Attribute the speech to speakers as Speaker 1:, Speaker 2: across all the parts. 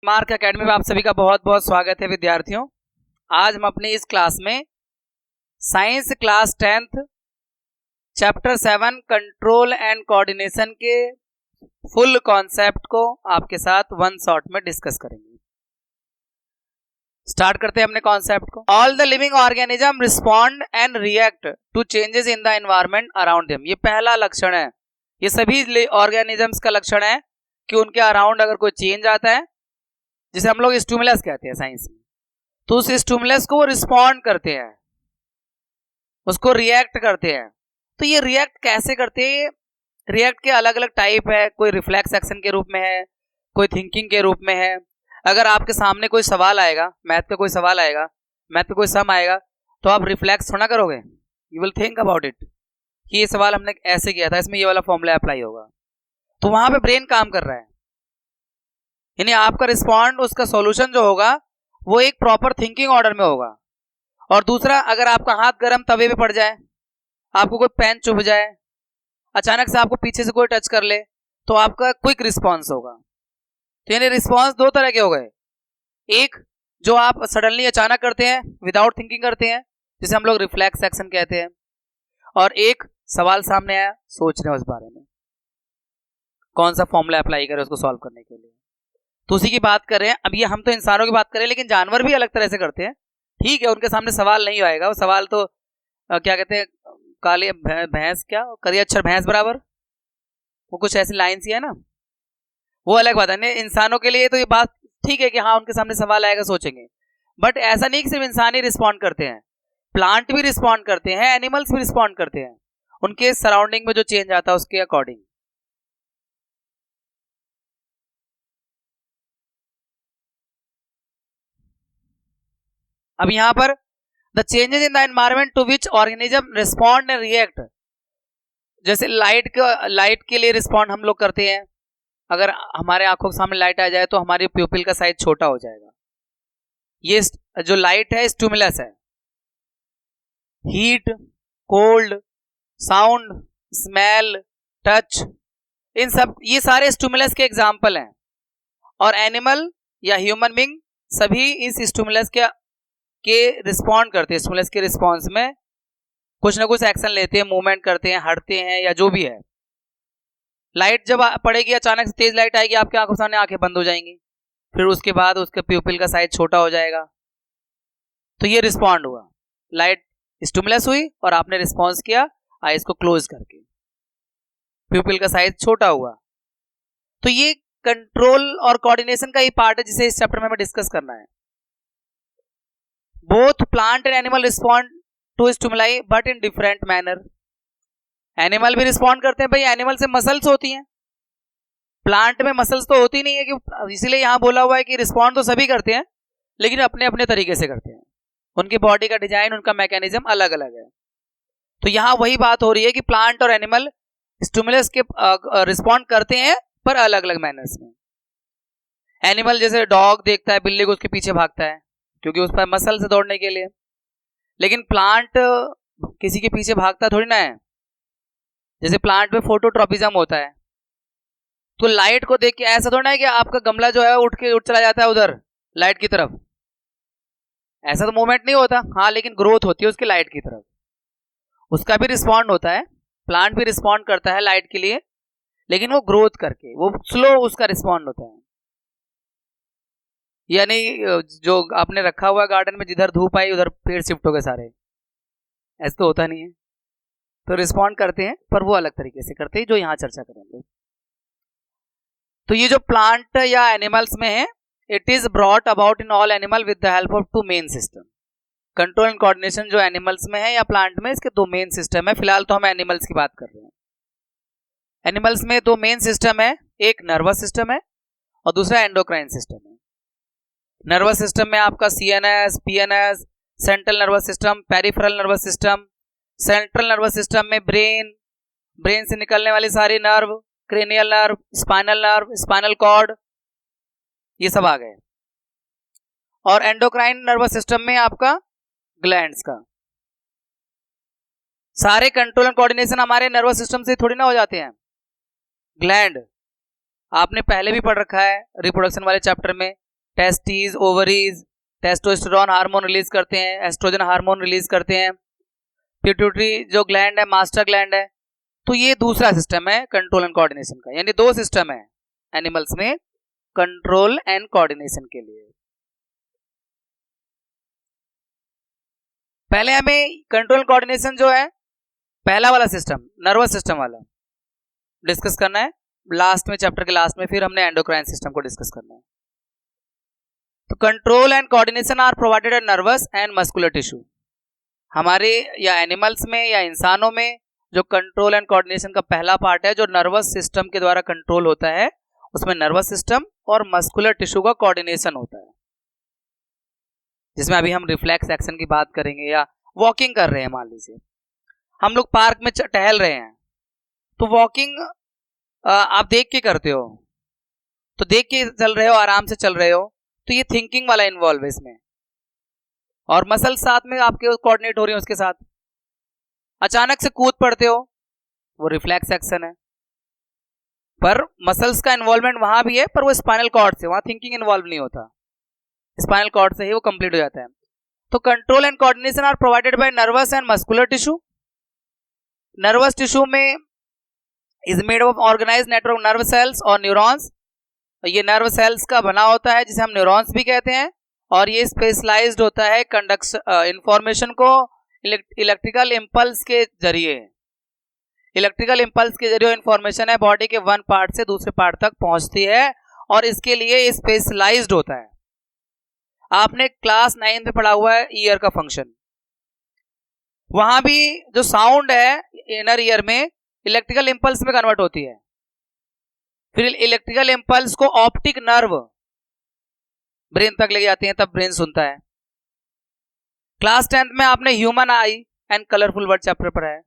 Speaker 1: Mark academy में आप सभी का बहुत बहुत स्वागत है विद्यार्थियों। आज हम अपनी इस क्लास में science class 10th chapter 7 control and coordination के फुल कॉन्सेप्ट को आपके साथ वन शॉट में डिस्कस करेंगे। स्टार्ट करते हैं अपने कॉन्सेप्ट को। All the living organism respond and react to changes in the environment around them. ये पहला लक्षण है, ये सभी ऑर्गेनिजम्स का लक्षण है कि उनके अराउंड अगर कोई चेंज आता है, जिसे हम लोग स्टिमुलस कहते हैं साइंस में, तो उस स्टिमुलस को वो रिस्पॉन्ड करते हैं, उसको रिएक्ट करते हैं। तो ये रिएक्ट कैसे करते हैं? रिएक्ट के अलग अलग टाइप है, कोई रिफ्लेक्स एक्शन के रूप में है, कोई थिंकिंग के रूप में है। अगर आपके सामने कोई सवाल आएगा, मैथ का कोई सवाल आएगा, मैथ का कोई सम आएगा, तो आप रिफ्लेक्स थोड़ा करोगे, you will think about it कि ये सवाल हमने ऐसे किया था, इसमें ये वाला फॉर्मूला अप्लाई होगा। तो वहां पे ब्रेन काम कर रहा है, यानी आपका रिस्पॉन्ड, उसका सॉल्यूशन जो होगा वो एक प्रॉपर थिंकिंग ऑर्डर में होगा। और दूसरा, अगर आपका हाथ गर्म तवे पे पड़ जाए, आपको कोई पेन चुभ जाए, अचानक से आपको पीछे से कोई टच कर ले, तो आपका क्विक रिस्पॉन्स होगा। तो यानी रिस्पॉन्स दो तरह के हो गए, एक जो आप सडनली अचानक करते हैं, विदाउट थिंकिंग करते हैं, जिसे हम लोग रिफ्लेक्स एक्शन कहते हैं, और एक सवाल सामने आया, सोच रहे हैं उस बारे में कौन सा फॉर्मूला अप्लाई करें उसको सॉल्व करने के लिए। तो उसी की बात कर रहे हैं। अब ये हम तो इंसानों की बात करें, लेकिन जानवर भी अलग तरह से करते हैं। ठीक है, उनके सामने सवाल नहीं आएगा, वो सवाल तो क्या कहते हैं, काले भैंस, क्या करिए अक्षर भैंस बराबर, वो कुछ ऐसी लाइन सी है ना, वो अलग बात है। इंसानों के लिए तो ये बात ठीक है कि हाँ उनके सामने सवाल आएगा, सोचेंगे। बट ऐसा नहीं कि सिर्फ इंसान ही रिस्पॉन्ड करते हैं, प्लांट भी रिस्पॉन्ड करते हैं, एनिमल्स भी रिस्पॉन्ड करते हैं, उनके सराउंडिंग में जो चेंज आता है उसके अकॉर्डिंग। अब यहां पर the changes in the environment to which organism respond and react, जैसे लाइट के लिए रिस्पॉन्ड हम लोग करते हैं। अगर हमारे आंखों के सामने लाइट आ जाए तो हमारी प्यूपिल का साइज छोटा हो जाएगा। ये जो लाइट है स्टिमुलस है, heat, cold, sound, smell, touch, इन सब ये सारे स्टिमुलस के एग्जाम्पल हैं। और एनिमल या ह्यूमन बीइंग सभी इस स्टिमुलस के रिस्पॉन्ड करते हैं, स्टिमुलस के रिस्पॉन्स में कुछ ना कुछ एक्शन लेते हैं, मूवमेंट करते हैं, हटते हैं या जो भी है। लाइट जब पड़ेगी, अचानक से तेज लाइट आएगी, आपकी आंखों के सामने आंखें बंद हो जाएंगी, फिर उसके बाद उसके प्यूपिल का साइज छोटा हो जाएगा। तो ये रिस्पॉन्ड हुआ, लाइट स्टिमुलस हुई और आपने रिस्पॉन्स किया आईज को क्लोज करके, प्यूपिल का साइज छोटा हुआ। तो ये कंट्रोल और कोऑर्डिनेशन का ही पार्ट है जिसे इस चैप्टर में हमें डिस्कस करना है। Both plant and animal respond to stimuli but in different manner. Animal भी रिस्पॉन्ड करते हैं भाई, एनिमल से मसल्स होती हैं, प्लांट में मसल्स तो होती नहीं है, कि इसीलिए यहां बोला हुआ है कि रिस्पॉन्ड तो सभी करते हैं लेकिन अपने अपने तरीके से करते हैं, उनकी बॉडी का डिजाइन, उनका मैकेनिज्म अलग अलग है। तो यहां वही बात हो रही है कि प्लांट और एनिमल स्टिमुलस के रिस्पॉन्ड करते हैं पर अलग अलग मैनर्स में। एनिमल जैसे डॉग देखता है बिल्ली को, उसके पीछे भागता है क्योंकि उस पर मसल से दौड़ने के लिए, लेकिन प्लांट किसी के पीछे भागता थोड़ी ना है। जैसे प्लांट में फोटोट्रॉपिज्म होता है, तो लाइट को देख के ऐसा थोड़ा है कि आपका गमला जो है उठ चला जाता है उधर लाइट की तरफ, ऐसा तो मूवमेंट नहीं होता। हाँ, लेकिन ग्रोथ होती है उसकी लाइट की तरफ, उसका भी रिस्पॉन्ड होता है, प्लांट भी रिस्पॉन्ड करता है लाइट के लिए, लेकिन वो ग्रोथ करके, वो स्लो उसका रिस्पॉन्ड होता है। यानी जो आपने रखा हुआ गार्डन में, जिधर धूप आई उधर पेड़ शिफ्ट हो गए सारे, ऐसा तो होता नहीं है। तो रिस्पॉन्ड करते हैं पर वो अलग तरीके से करते हैं, जो यहाँ चर्चा करेंगे। तो ये जो प्लांट या एनिमल्स में है, it is brought about in all animal with the help of two main system. Control and coordination जो एनिमल्स में है या प्लांट में, इसके दो मेन सिस्टम है। फिलहाल तो हम एनिमल्स की बात कर रहे हैं। एनिमल्स में दो मेन सिस्टम है, एक नर्वस सिस्टम है और दूसरा एंडोक्राइन सिस्टम है। नर्वस सिस्टम में आपका CNS, PNS, central nervous system, peripheral nervous system. Central nervous system में ब्रेन से निकलने वाली सारी nerve, cranial nerve, spinal cord, ये सब आ गए। और एंडोक्राइन नर्वस सिस्टम में आपका ग्लैंड्स का। सारे कंट्रोल एंड कोऑर्डिनेशन हमारे नर्वस सिस्टम से थोड़ी ना हो जाते हैं। ग्लैंड आपने पहले भी पढ़ रखा है रिप्रोडक्शन वाले चैप्टर में, testes, ovaries testosterone hormone release करते हैं, एस्ट्रोजन हार्मोन रिलीज करते हैं, पिट्यूटरी जो ग्लैंड है मास्टर ग्लैंड है। तो ये दूसरा सिस्टम है कंट्रोल एंड कोऑर्डिनेशन का, यानी दो सिस्टम है एनिमल्स में कंट्रोल एंड कोऑर्डिनेशन के लिए। पहले हमें कंट्रोल कोऑर्डिनेशन जो है पहला वाला सिस्टम नर्वस सिस्टम वाला डिस्कस करना है लास्ट में, चैप्टर के लास्ट में। फिर हमने एंडोक्राइन सिस्टम को डिस्कस करना है। तो control and coordination are provided at nervous and muscular tissue. हमारे या एनिमल्स में या इंसानों में जो कंट्रोल एंड कोऑर्डिनेशन का पहला पार्ट है जो नर्वस सिस्टम के द्वारा कंट्रोल होता है, उसमें नर्वस सिस्टम और मस्कुलर टिश्यू का कोऑर्डिनेशन होता है, जिसमें अभी हम रिफ्लेक्स एक्शन की बात करेंगे। या वॉकिंग कर रहे हैं, मान लीजिए हम लोग पार्क में टहल रहे हैं, तो वॉकिंग आप देख के करते हो, तो देख के चल रहे हो, आराम से चल रहे हो, तो ये थिंकिंग वाला इन्वॉल्व है इसमें, और मसल साथ में आपके कोऑर्डिनेट हो रही है उसके साथ। अचानक से कूद पड़ते हो, वो रिफ्लेक्स एक्शन है, पर मसल्स का इन्वॉल्वमेंट वहां भी है, पर वो स्पाइनल कॉर्ड से, वहां थिंकिंग इन्वॉल्व नहीं होता, स्पाइनल कॉर्ड से ही वो कंप्लीट हो जाता है। तो control and coordination are provided by nervous and muscular tissue. Nervous tissue में is made of organized network nerve cells और न्यूरॉन्स। ये नर्व सेल्स का बना होता है जिसे हम न्यूरॉन्स भी कहते हैं, और ये स्पेशलाइज्ड होता है इंफॉर्मेशन को इलेक्ट्रिकल इंपल्स के जरिए। इलेक्ट्रिकल इंपल्स के जरिए इंफॉर्मेशन है बॉडी के वन पार्ट से दूसरे पार्ट तक पहुंचती है, और इसके लिए स्पेशलाइज्ड होता है। आपने क्लास 9 में पढ़ा हुआ है ईयर का फंक्शन, वहां भी जो साउंड है इनर ईयर में इलेक्ट्रिकल इंपल्स में कन्वर्ट होती है, फिर इलेक्ट्रिकल इंपल्स को ऑप्टिक नर्व ब्रेन तक ले जाती है, तब ब्रेन सुनता है। क्लास 10 में आपने human I and colourful word chapter पढ़ा है,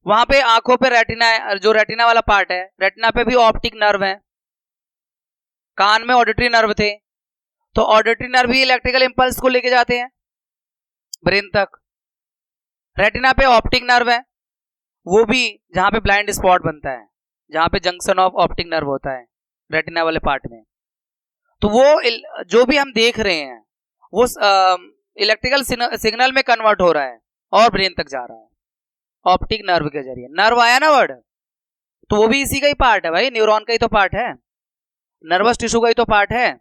Speaker 1: वहां पे आंखों पे रेटिना है, जो रेटिना वाला पार्ट है, रेटिना पे भी ऑप्टिक नर्व है। कान में ऑडिटरी नर्व थे, तो ऑडिटरी नर्व भी इलेक्ट्रिकल इंपल्स को लेके जाते हैं ब्रेन तक। रेटिना पे ऑप्टिक नर्व है, वो भी जहां पे ब्लाइंड स्पॉट बनता है, जहां पे जंक्शन ऑफ ऑप्टिक नर्व होता है रेटिना वाले पार्ट में, तो वो जो भी हम देख रहे हैं वो इलेक्ट्रिकल सिग्नल में कन्वर्ट हो रहा है और ब्रेन तक जा रहा है ऑप्टिक नर्व के जरिए। नर्व आया ना वर्ड, तो वो भी इसी का ही पार्ट है भाई, न्यूरॉन का ही तो पार्ट है, नर्वस टिश्यू का ही तो पार्ट है।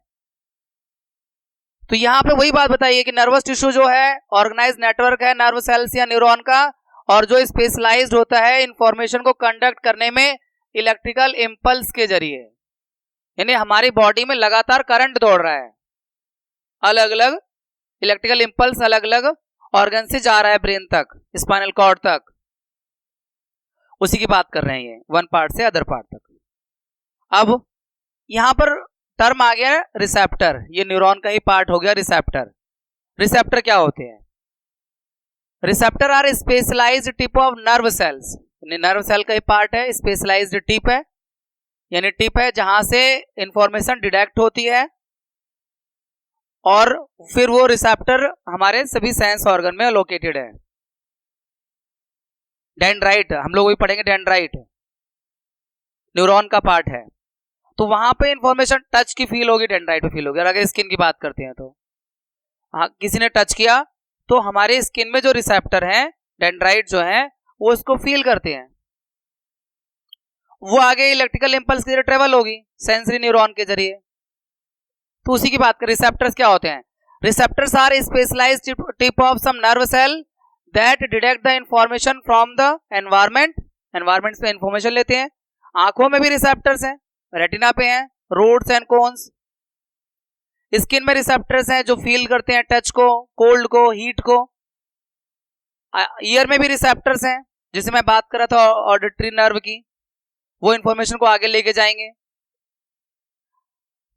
Speaker 1: तो यहां पे वही बात बताइए कि नर्वस टिश्यू जो है ऑर्गेनाइज नेटवर्क है नर्व सेल्स या न्यूरॉन का, और जो स्पेशलाइज्ड होता है इंफॉर्मेशन को कंडक्ट करने में इलेक्ट्रिकल इंपल्स के जरिए, यानी हमारी बॉडी में लगातार करंट दौड़ रहा है, अलग अलग इलेक्ट्रिकल इंपल्स अलग अलग ऑर्गन से जा रहा है ब्रेन तक, स्पाइनल कॉर्ड तक, उसी की बात कर रहे हैं ये, वन पार्ट से अदर पार्ट तक। अब यहां पर टर्म आ गया रिसेप्टर, ये न्यूरॉन का ही पार्ट हो गया रिसेप्टर। रिसेप्टर क्या होते हैं? Receptor are specialised tip of nerve cells, nerve cell का ही पार्ट है, स्पेशलाइज्ड टिप है, यानी टिप है जहां से इंफॉर्मेशन डिटेक्ट होती है, और फिर वो रिसेप्टर हमारे सभी सेंस ऑर्गन में लोकेटेड है। डेंड्राइट हम लोग वही पढ़ेंगे, डेंड्राइट न्यूरॉन का पार्ट है, तो वहां पे इंफॉर्मेशन टच की फील होगी, डेंड्राइट पे फील होगी। और अगर स्किन की बात करते हैं तो हाँ, किसी ने टच किया तो हमारे स्किन में जो रिसेप्टर हैं डेंड्राइट जो हैं वो इसको फील करते हैं, वो आगे इलेक्ट्रिकल इंपल्स के जरिए ट्रेवल होगी सेंसरी न्यूरॉन के जरिए। तो उसी की बात करें, रिसेप्टर्स क्या होते हैं? Receptors are specialised tip of some nerve cell that detect the information from the environment, environment से इंफॉर्मेशन लेते हैं। आंखों में भी रिसेप्टर्स हैं, रेटिना पे हैं रोड्स एंड कोन्स। स्किन में रिसेप्टर्स हैं जो फील करते हैं टच को, कोल्ड को, हीट को। ईयर में भी रिसेप्टर्स हैं, जिसे मैं बात कर रहा था ऑडिटरी नर्व की, वो इंफॉर्मेशन को आगे लेके जाएंगे।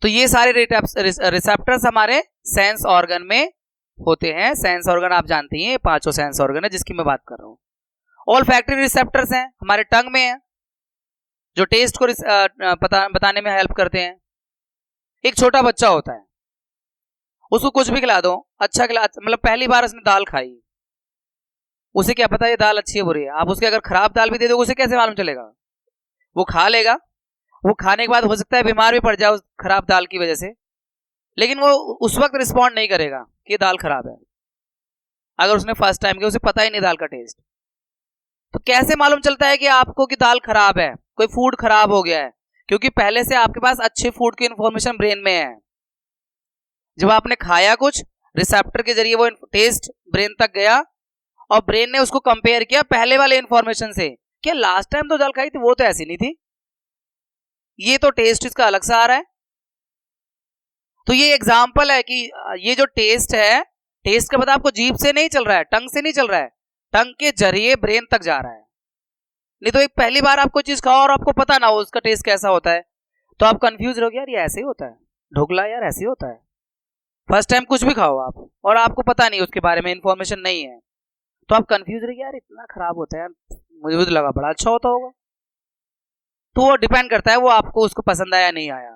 Speaker 1: तो ये सारे रिसेप्टर्स हमारे सेंस ऑर्गन में होते हैं। सेंस ऑर्गन आप जानते हैं, पांचों सेंस ऑर्गन है जिसकी मैं बात कर रहा हूं। ऑल्फैक्टरी रिसेप्टर्स हैं हमारे टंग में है, जो टेस्ट को बताने में हेल्प करते हैं। एक छोटा बच्चा होता है, उसको कुछ भी खिला दो, अच्छा खिला, मतलब पहली बार उसने दाल खाई, उसे क्या पता ये दाल अच्छी है बुरी है। आप उसके अगर खराब दाल भी दे दो, उसे कैसे मालूम चलेगा? वो खा लेगा, वो खाने के बाद हो सकता है बीमार भी पड़ जाए उस खराब दाल की वजह से, लेकिन वो उस वक्त रिस्पॉन्ड नहीं करेगा कि ये दाल खराब है, अगर उसने फर्स्ट टाइम किया, उसे पता ही नहीं दाल का टेस्ट। तो कैसे मालूम चलता है कि आपको कि दाल खराब है, कोई फूड खराब हो गया है? क्योंकि पहले से आपके पास अच्छे फूड की इंफॉर्मेशन ब्रेन में है। जब आपने खाया कुछ, रिसेप्टर के जरिए वो टेस्ट ब्रेन तक गया और ब्रेन ने उसको कंपेयर किया पहले वाले इंफॉर्मेशन से, क्या लास्ट टाइम तो दाल खाई थी वो तो ऐसी नहीं थी, ये तो टेस्ट इसका अलग सा आ रहा है। तो ये एग्जाम्पल है कि ये जो टेस्ट है, टेस्ट का पता आपको जीभ से नहीं चल रहा है, टंग से नहीं चल रहा है, टंग के जरिए ब्रेन तक जा रहा है। नहीं तो एक पहली बार आपको चीज खाओ और आपको पता ना हो उसका टेस्ट कैसा होता है, तो आप कंफ्यूज रहोगे, यार ये ऐसे ही होता है, ढोकला यार ऐसे ही होता है। फर्स्ट टाइम कुछ भी खाओ आप और आपको पता नहीं, उसके बारे में इंफॉर्मेशन नहीं है, तो आप कंफ्यूज रहोगे, यार इतना खराब होता है, मुझे तो लगा बड़ा अच्छा होता होगा। तो वो डिपेंड करता है वो आपको उसको पसंद आया नहीं आया।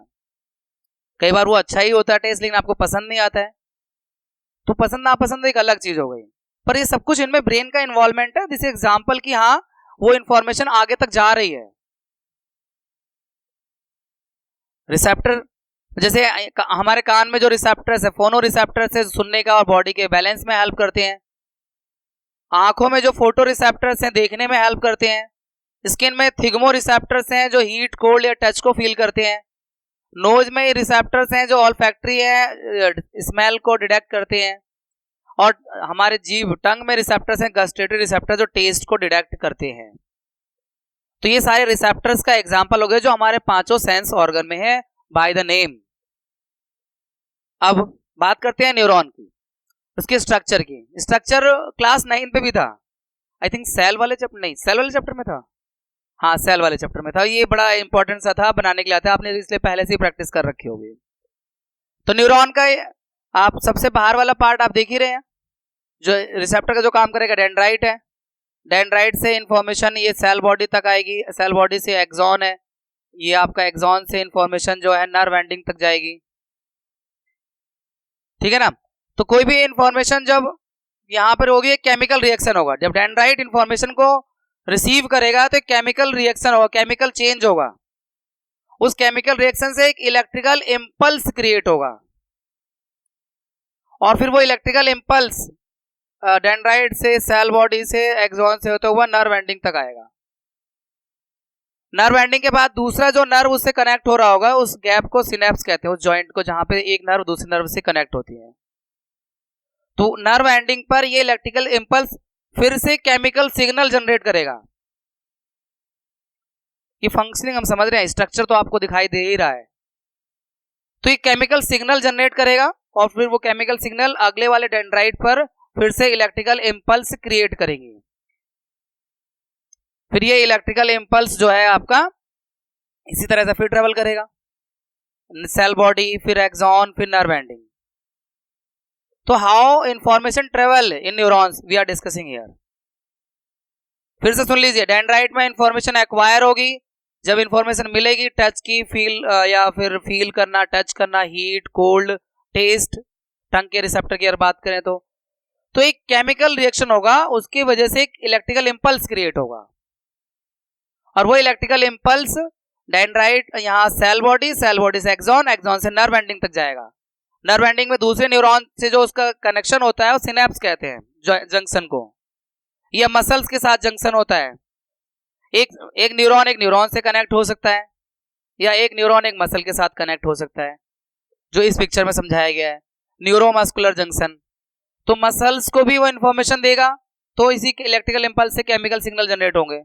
Speaker 1: कई बार वो अच्छा ही होता है टेस्ट, लेकिन आपको पसंद नहीं आता है, तो पसंद नापसंद एक अलग चीज हो गई। पर ये सब कुछ इनमें ब्रेन का इन्वॉल्वमेंट है, दिस एग्जाम्पल की हाँ वो इंफॉर्मेशन आगे तक जा रही है। रिसेप्टर, जैसे हमारे कान में जो रिसेप्टर्स है, फोनो रिसेप्टर्स है, सुनने का और बॉडी के बैलेंस में हेल्प करते हैं। आंखों में जो फोटो रिसेप्टर्स हैं, देखने में हेल्प करते हैं। स्किन में थिग्मो रिसेप्टर्स हैं जो हीट, कोल्ड या टच को फील करते हैं। नोज में रिसेप्टर्स हैं जो ऑल्फैक्टरी है, स्मेल को डिटेक्ट करते हैं। और हमारे जीभ, टंग में रिसेप्टर्स हैं, गस्टेटरी रिसेप्टर, जो टेस्ट को डिटेक्ट करते हैं। तो ये सारे रिसेप्टर्स का एग्जांपल हो गए जो हमारे पांचों सेंस ऑर्गन में है बाय द नेम। अब बात करते हैं न्यूरॉन की, उसके स्ट्रक्चर की। स्ट्रक्चर क्लास 9 पे भी था, आई थिंक सेल वाले चैप्टर, नहीं सेल वाले चैप्टर में था, हाँ सेल वाले चैप्टर में था। ये बड़ा इंपॉर्टेंट सा था, बनाने के लिए आता है, आपने इसलिए पहले से ही प्रैक्टिस कर रखी होगी। तो न्यूरॉन का आप सबसे बाहर वाला पार्ट आप देख ही रहे हैं, जो रिसेप्टर का जो काम करेगा डेंड्राइट है। डेंड्राइट से इंफॉर्मेशन ये सेल बॉडी तक आएगी, सेल बॉडी से एक्सॉन है, ये आपका एक्सॉन से इंफॉर्मेशन जो है नर्व एंडिंग तक जाएगी, ठीक है ना। तो कोई भी इंफॉर्मेशन जब यहां पर होगी, एक केमिकल रिएक्शन होगा। जब डेंड्राइट इंफॉर्मेशन को रिसीव करेगा तो एक केमिकल रिएक्शन होगा, केमिकल चेंज होगा। उस केमिकल रिएक्शन से एक इलेक्ट्रिकल इंपल्स क्रिएट होगा और फिर वो इलेक्ट्रिकल इंपल्स डेंड्राइट से, सेल बॉडी से, एक्सॉन से होता हुआ नर्व एंडिंग तक आएगा। नर्व एंडिंग के बाद दूसरा जो नर्व उससे कनेक्ट हो रहा होगा, उस गैप को सिनेप्स कहते हैं, उस जॉइंट को जहां पे एक नर्व दूसरे नर्व से कनेक्ट होती है। तो नर्व एंडिंग पर ये इलेक्ट्रिकल इंपल्स फिर से केमिकल सिग्नल जनरेट करेगा। ये फंक्शनिंग हम समझ रहे हैं, स्ट्रक्चर तो आपको दिखाई दे ही रहा है। तो ये केमिकल सिग्नल जनरेट करेगा और फिर वो केमिकल सिग्नल अगले वाले डेंड्राइट पर फिर से इलेक्ट्रिकल इंपल्स क्रिएट करेंगे। फिर ये इलेक्ट्रिकल इंपल्स जो है आपका इसी तरह से फिर ट्रेवल करेगा, सेल बॉडी, फिर एक्सॉन, फिर नर्व एंडिंग। तो how information travel in neurons we are discussing here. फिर से सुन लीजिए, डेंड्राइट में इंफॉर्मेशन एक्वायर होगी, जब इंफॉर्मेशन मिलेगी टच की, फील या फिर फील करना, टच करना, हीट, कोल्ड, टेस्ट, टंग के रिसेप्टर की अगर बात करें तो एक केमिकल रिएक्शन होगा, उसकी वजह से एक इलेक्ट्रिकल इंपल्स क्रिएट होगा और वो इलेक्ट्रिकल इंपल्स डेंड्राइट यहाँ सेल बॉडी से एक्सॉन, एक्सॉन से नर्व एंडिंग तक जाएगा। नर्व एंडिंग में दूसरे न्यूरॉन से जो उसका कनेक्शन होता है वो सिनेप्स कहते हैं, जंक्शन को। यह मसल्स के साथ जंक्शन होता है। एक न्यूरॉन से कनेक्ट हो सकता है या एक न्यूरॉन एक मसल के साथ कनेक्ट हो सकता है, जो इस पिक्चर में समझाया गया है, न्यूरोमस्कुलर जंक्शन। तो मसल्स को भी वो इंफॉर्मेशन देगा, तो इसी इलेक्ट्रिकल इंपल्स से केमिकल सिग्नल जनरेट होंगे।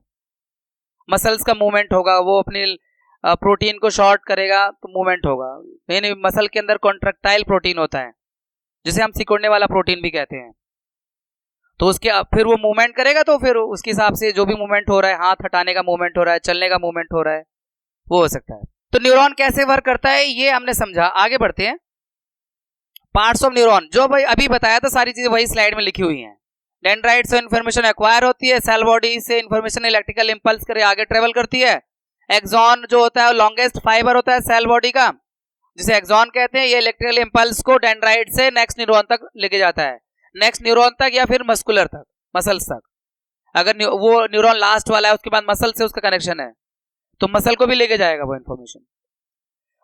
Speaker 1: मसल्स का मूवमेंट होगा, वो अपनी प्रोटीन को शॉर्ट करेगा तो मूवमेंट होगा। यानी मसल के अंदर कॉन्ट्रैक्टाइल प्रोटीन होता है जिसे हम सिकुड़ने वाला प्रोटीन भी कहते हैं। तो उसके फिर वो मूवमेंट करेगा, तो फिर उसके हिसाब से जो भी मूवमेंट हो रहा है, हाथ हटाने का मूवमेंट हो रहा है, चलने का मूवमेंट हो रहा है, वो हो सकता है। तो न्यूरॉन कैसे वर्क करता है ये हमने समझा। आगे बढ़ते हैं, पार्ट्स ऑफ न्यूरॉन। जो भाई अभी बताया था सारी चीजें वही स्लाइड में लिखी हुई हैं। डेंड्राइट से इंफॉर्मेशन एक्वायर होती है, सेल बॉडी से इंफॉर्मेशन इलेक्ट्रिकल इंपल्स करे आगे ट्रेवल करती है। एक्सॉन जो होता है लॉन्गेस्ट फाइबर होता है सेल बॉडी का, जिसे एक्सॉन कहते हैं। ये इलेक्ट्रिकल इंपल्स को डेंड्राइट से नेक्स्ट न्यूरॉन तक लेके जाता है, नेक्स्ट न्यूरॉन तक या फिर मस्कुलर तक, मसल्स तक। अगर वो न्यूरॉन लास्ट वाला है, उसके बाद मसल से उसका कनेक्शन है, तो मसल को भी लेके जाएगा वो इंफॉर्मेशन।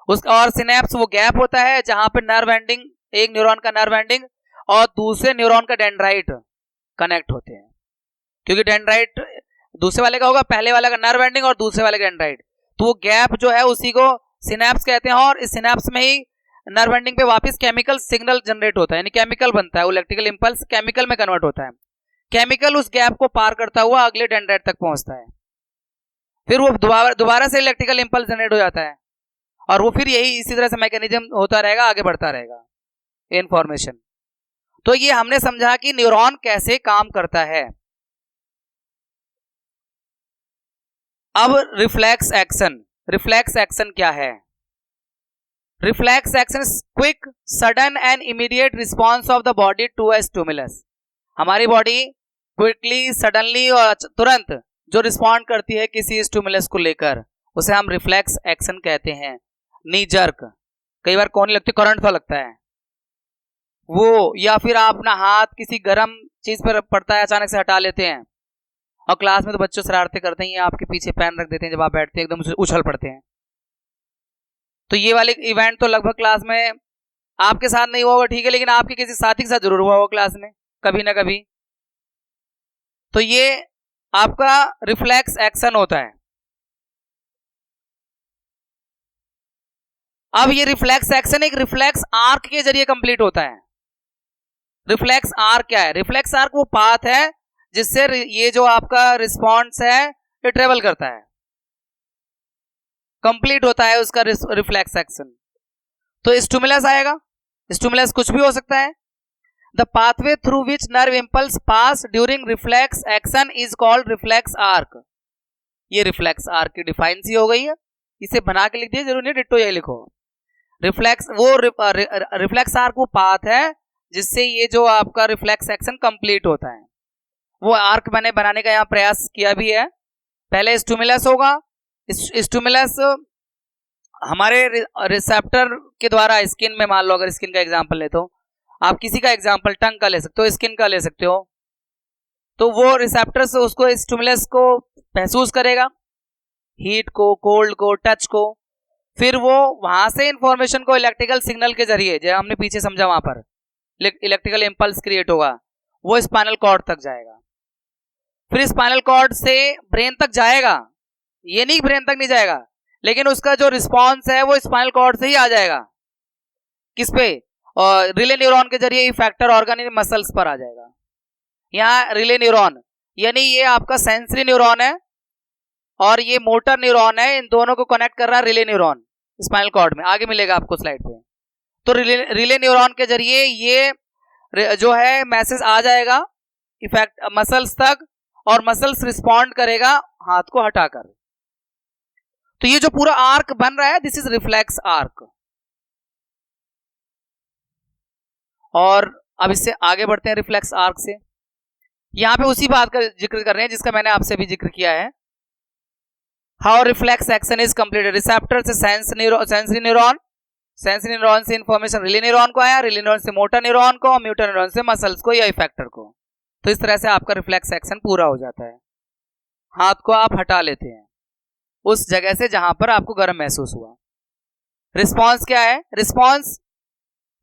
Speaker 1: उसका और सिनेप्स वो गैप होता है जहां पे नर्व एंडिंग, एक न्यूरॉन का नर्व एंडिंग और दूसरे न्यूरॉन का डेंड्राइट कनेक्ट होते हैं, क्योंकि डेंड्राइट दूसरे वाले का होगा, पहले वाले का नर्व एंडिंग और दूसरे वाले का डेंड्राइट, तो वो गैप जो है उसी को सिनेप्स कहते हैं। और इस सिनेप्स में ही नर्व एंडिंग पे वापस केमिकल सिग्नल जनरेट होता है, यानी केमिकल बनता है, इलेक्ट्रिकल इंपल्स केमिकल में कन्वर्ट होता है। केमिकल उस गैप को पार करता हुआ अगले डेंड्राइट तक पहुंचता है, फिर वो दोबारा से इलेक्ट्रिकल इंपल्स जनरेट हो जाता है, और वो फिर यही इसी तरह से मैकेनिज्म होता रहेगा, आगे बढ़ता रहेगा इंफॉर्मेशन। तो ये हमने समझा कि न्यूरॉन कैसे काम करता है। अब रिफ्लेक्स एक्शन, रिफ्लेक्स एक्शन क्या है? Reflex action quick sudden and immediate response of the body to a stimulus. हमारी बॉडी क्विकली, सडनली और तुरंत जो रिस्पॉन्ड करती है किसी स्टिमुलस को लेकर, उसे हम रिफ्लेक्स एक्शन कहते हैं। नी जर्क, कई बार कौन लगती, करंट सा लगता है वो, या फिर आप अपना हाथ किसी गर्म चीज पर पड़ता है अचानक से हटा लेते हैं, और क्लास में तो बच्चों शरारतें करते हैं, आपके पीछे पेन रख देते हैं, जब आप बैठते हैं एकदम उछल पड़ते हैं। तो ये वाले इवेंट तो लगभग क्लास में आपके साथ नहीं हुआ होगा, ठीक है, लेकिन आपके किसी साथी के साथ जरूर हुआ होगा क्लास में कभी ना कभी। तो ये आपका रिफ्लेक्स एक्शन होता है। अब ये रिफ्लेक्स एक्शन एक रिफ्लेक्स आर्क के जरिए कंप्लीट होता है। रिफ्लेक्स आर्क क्या है? रिफ्लेक्स आर्क वो पाथ है जिससे ये जो आपका रिस्पॉन्स है ये ट्रेवल करता है, कंप्लीट होता है उसका रिफ्लेक्स एक्शन। तो स्टिमुलस आएगा, स्टिमुलस कुछ भी हो सकता है। The pathway through which nerve impulse pass during reflex action is called reflex arc. ये रिफ्लेक्स आर्क की डिफाइन सी हो गई है, इसे बना के लिख दिए, जरूर नहीं डिट्टो यही लिखो। रिफ्लेक्स वो रिफ्लेक्स आर्क वो पाथ है जिससे ये जो आपका रिफ्लेक्स एक्शन कंप्लीट होता है। वो आर्क मैंने बनाने का यहाँ प्रयास किया भी है। पहले स्टिमुलस होगा, स्टिमुलस हमारे रिसेप्टर के द्वारा स्किन में, मान लो अगर स्किन का एग्जांपल ले तो आप किसी का एग्जांपल टंग का ले सकते हो, स्किन का ले सकते हो, तो वो रिसेप्टर से उसको स्टिमुलस को महसूस करेगा, हीट को, कोल्ड को, टच को, फिर वो वहां से इंफॉर्मेशन को इलेक्ट्रिकल सिग्नल के जरिए, जो हमने पीछे समझा वहां पर इलेक्ट्रिकल इंपल्स क्रिएट होगा, वो स्पाइनल कॉर्ड तक जाएगा, फिर स्पाइनल कॉर्ड से ब्रेन तक जाएगा। ये नहीं ब्रेन तक नहीं जाएगा, लेकिन उसका जो रिस्पॉन्स है वो स्पाइनल कॉर्ड से ही आ जाएगा। किस पे? और रिले न्यूरॉन के जरिए इफेक्टर ऑर्गन मसल्स पर आ जाएगा। यहाँ रिले न्यूरॉन यानी ये आपका सेंसरी न्यूरॉन है और ये मोटर न्यूरॉन है, इन दोनों को कनेक्ट कर रहा है रिले न्यूरॉन स्पाइनल कॉर्ड में, आगे मिलेगा आपको स्लाइड पे। तो रिले न्यूरॉन के जरिए ये जो है मैसेज आ जाएगा इफेक्ट मसल्स तक, और मसल्स रिस्पॉन्ड करेगा हाथ को हटाकर। तो ये जो पूरा आर्क बन रहा है, दिस इज रिफ्लेक्स आर्क। और अब इससे आगे बढ़ते हैं रिफ्लेक्स आर्क से। यहां पे उसी बात का जिक्र कर रहे हैं जिसका मैंने आपसे भी जिक्र किया है। How reflex action is completed. Receptor से सेंसरी न्यूरॉन से इंफॉर्मेशन रिले न्यूरॉन को आया, रिले न्यूरॉन से मोटर न्यूरॉन को, और मोटर न्यूरॉन से मसल्स को या इफेक्टर को। तो इस तरह से आपका रिफ्लेक्स एक्शन पूरा हो जाता है। हाथ को आप हटा लेते हैं उस जगह से जहां पर आपको गर्म महसूस हुआ। रिस्पॉन्स क्या है? रिस्पॉन्स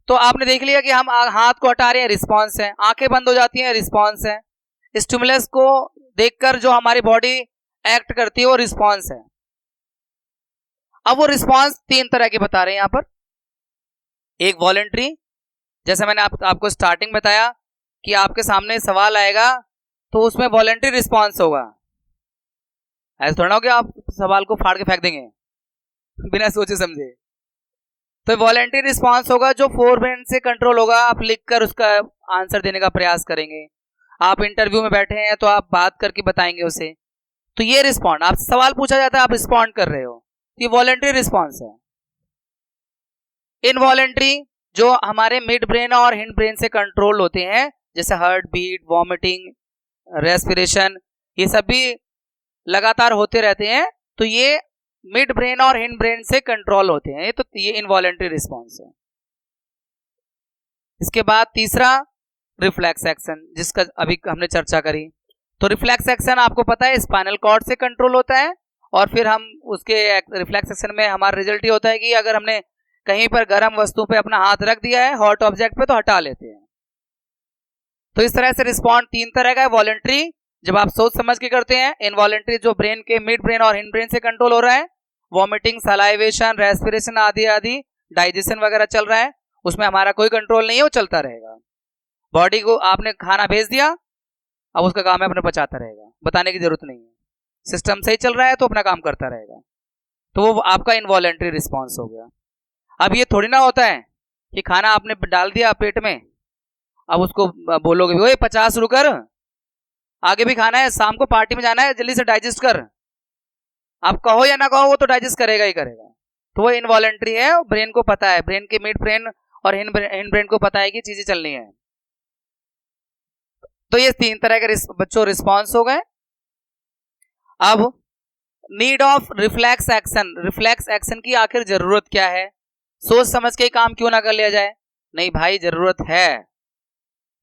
Speaker 1: तो आपने देख लिया कि हम हाथ को हटा रहे हैं, रिस्पॉन्स है। आंखें बंद हो जाती हैं, रिस्पॉन्स है। स्टिमुलस को देखकर जो हमारी बॉडी एक्ट करती है वो रिस्पॉन्स है। अब वो रिस्पॉन्स तीन तरह के बता रहे हैं यहां पर। एक वॉलंटरी, जैसे मैंने आपको स्टार्टिंग बताया कि आपके सामने सवाल आएगा तो उसमें वॉलंटरी रिस्पॉन्स होगा। ऐसा थोड़ा हो कि आप सवाल को फाड़ के फेंक देंगे बिना सोचे समझे। तो वॉलंटरी रिस्पॉन्स होगा जो फोरब्रेन से कंट्रोल होगा। आप लिखकर उसका आंसर देने का प्रयास करेंगे। आप इंटरव्यू में बैठे हैं तो आप बात करके बताएंगे उसे। तो ये रिस्पॉन्ड, आपसे सवाल पूछा जाता है, आप रिस्पॉन्ड कर रहे हो, ये वॉलंटरी रिस्पॉन्स है। इनवॉलंटरी जो हमारे मिड ब्रेन और हिंड ब्रेन से कंट्रोल होते हैं, जैसे हार्ट बीट, वॉमिटिंग, रेस्पिरेशन, ये सब भी लगातार होते रहते हैं, तो ये मिड ब्रेन और हिंड ब्रेन से कंट्रोल होते हैं। तो ये इनवॉलंटरी रिस्पॉन्स है। इसके बाद तीसरा रिफ्लेक्स एक्शन, जिसका अभी हमने चर्चा करी। तो रिफ्लेक्स एक्शन आपको पता है स्पाइनल कॉर्ड से कंट्रोल होता है और फिर हम उसके रिफ्लेक्स एक्शन में हमारा रिजल्ट ये होता है कि अगर हमने कहीं पर गर्म वस्तु पे अपना हाथ रख दिया है हॉट ऑब्जेक्ट पे, तो हटा लेते हैं। तो इस तरह से रिस्पॉन्ड 3 तरह का है। वॉलंटरी, जब आप सोच समझ के करते हैं। इनवॉलंटरी, जो ब्रेन के मिड ब्रेन और हिंड ब्रेन से कंट्रोल हो रहा है। वॉमिटिंग, सलाइवेशन, रेस्पिरेशन आदि आदि, डाइजेशन वगैरह चल रहा है, उसमें हमारा कोई कंट्रोल नहीं है, वो चलता रहेगा। बॉडी को आपने खाना भेज दिया, अब उसका काम है अपने पचाता रहेगा, बताने की जरूरत नहीं है। सिस्टम सही चल रहा है तो अपना काम करता रहेगा। तो वो आपका इनवॉलंटरी रिस्पॉन्स हो गया। अब ये थोड़ी ना होता है कि खाना आपने डाल दिया पेट में, अब उसको बोलोगे ओए 50 शुरू कर, आगे भी खाना है, शाम को पार्टी में जाना है, जल्दी से डाइजेस्ट कर। आप कहो या ना कहो, वो तो डाइजेस्ट करेगा ही करेगा। तो वो इनवॉलंटरी है, ब्रेन को पता है, ब्रेन के मिड ब्रेन और हिंड ब्रेन को पता है कि चीजें चलनी है। तो ये 3 तरह के बच्चों रिस्पॉन्स हो गए। अब need of reflex action. Reflex action की आखिर जरूरत क्या है? सोच समझ के काम क्यों ना कर लिया जाए? नहीं भाई, जरूरत है।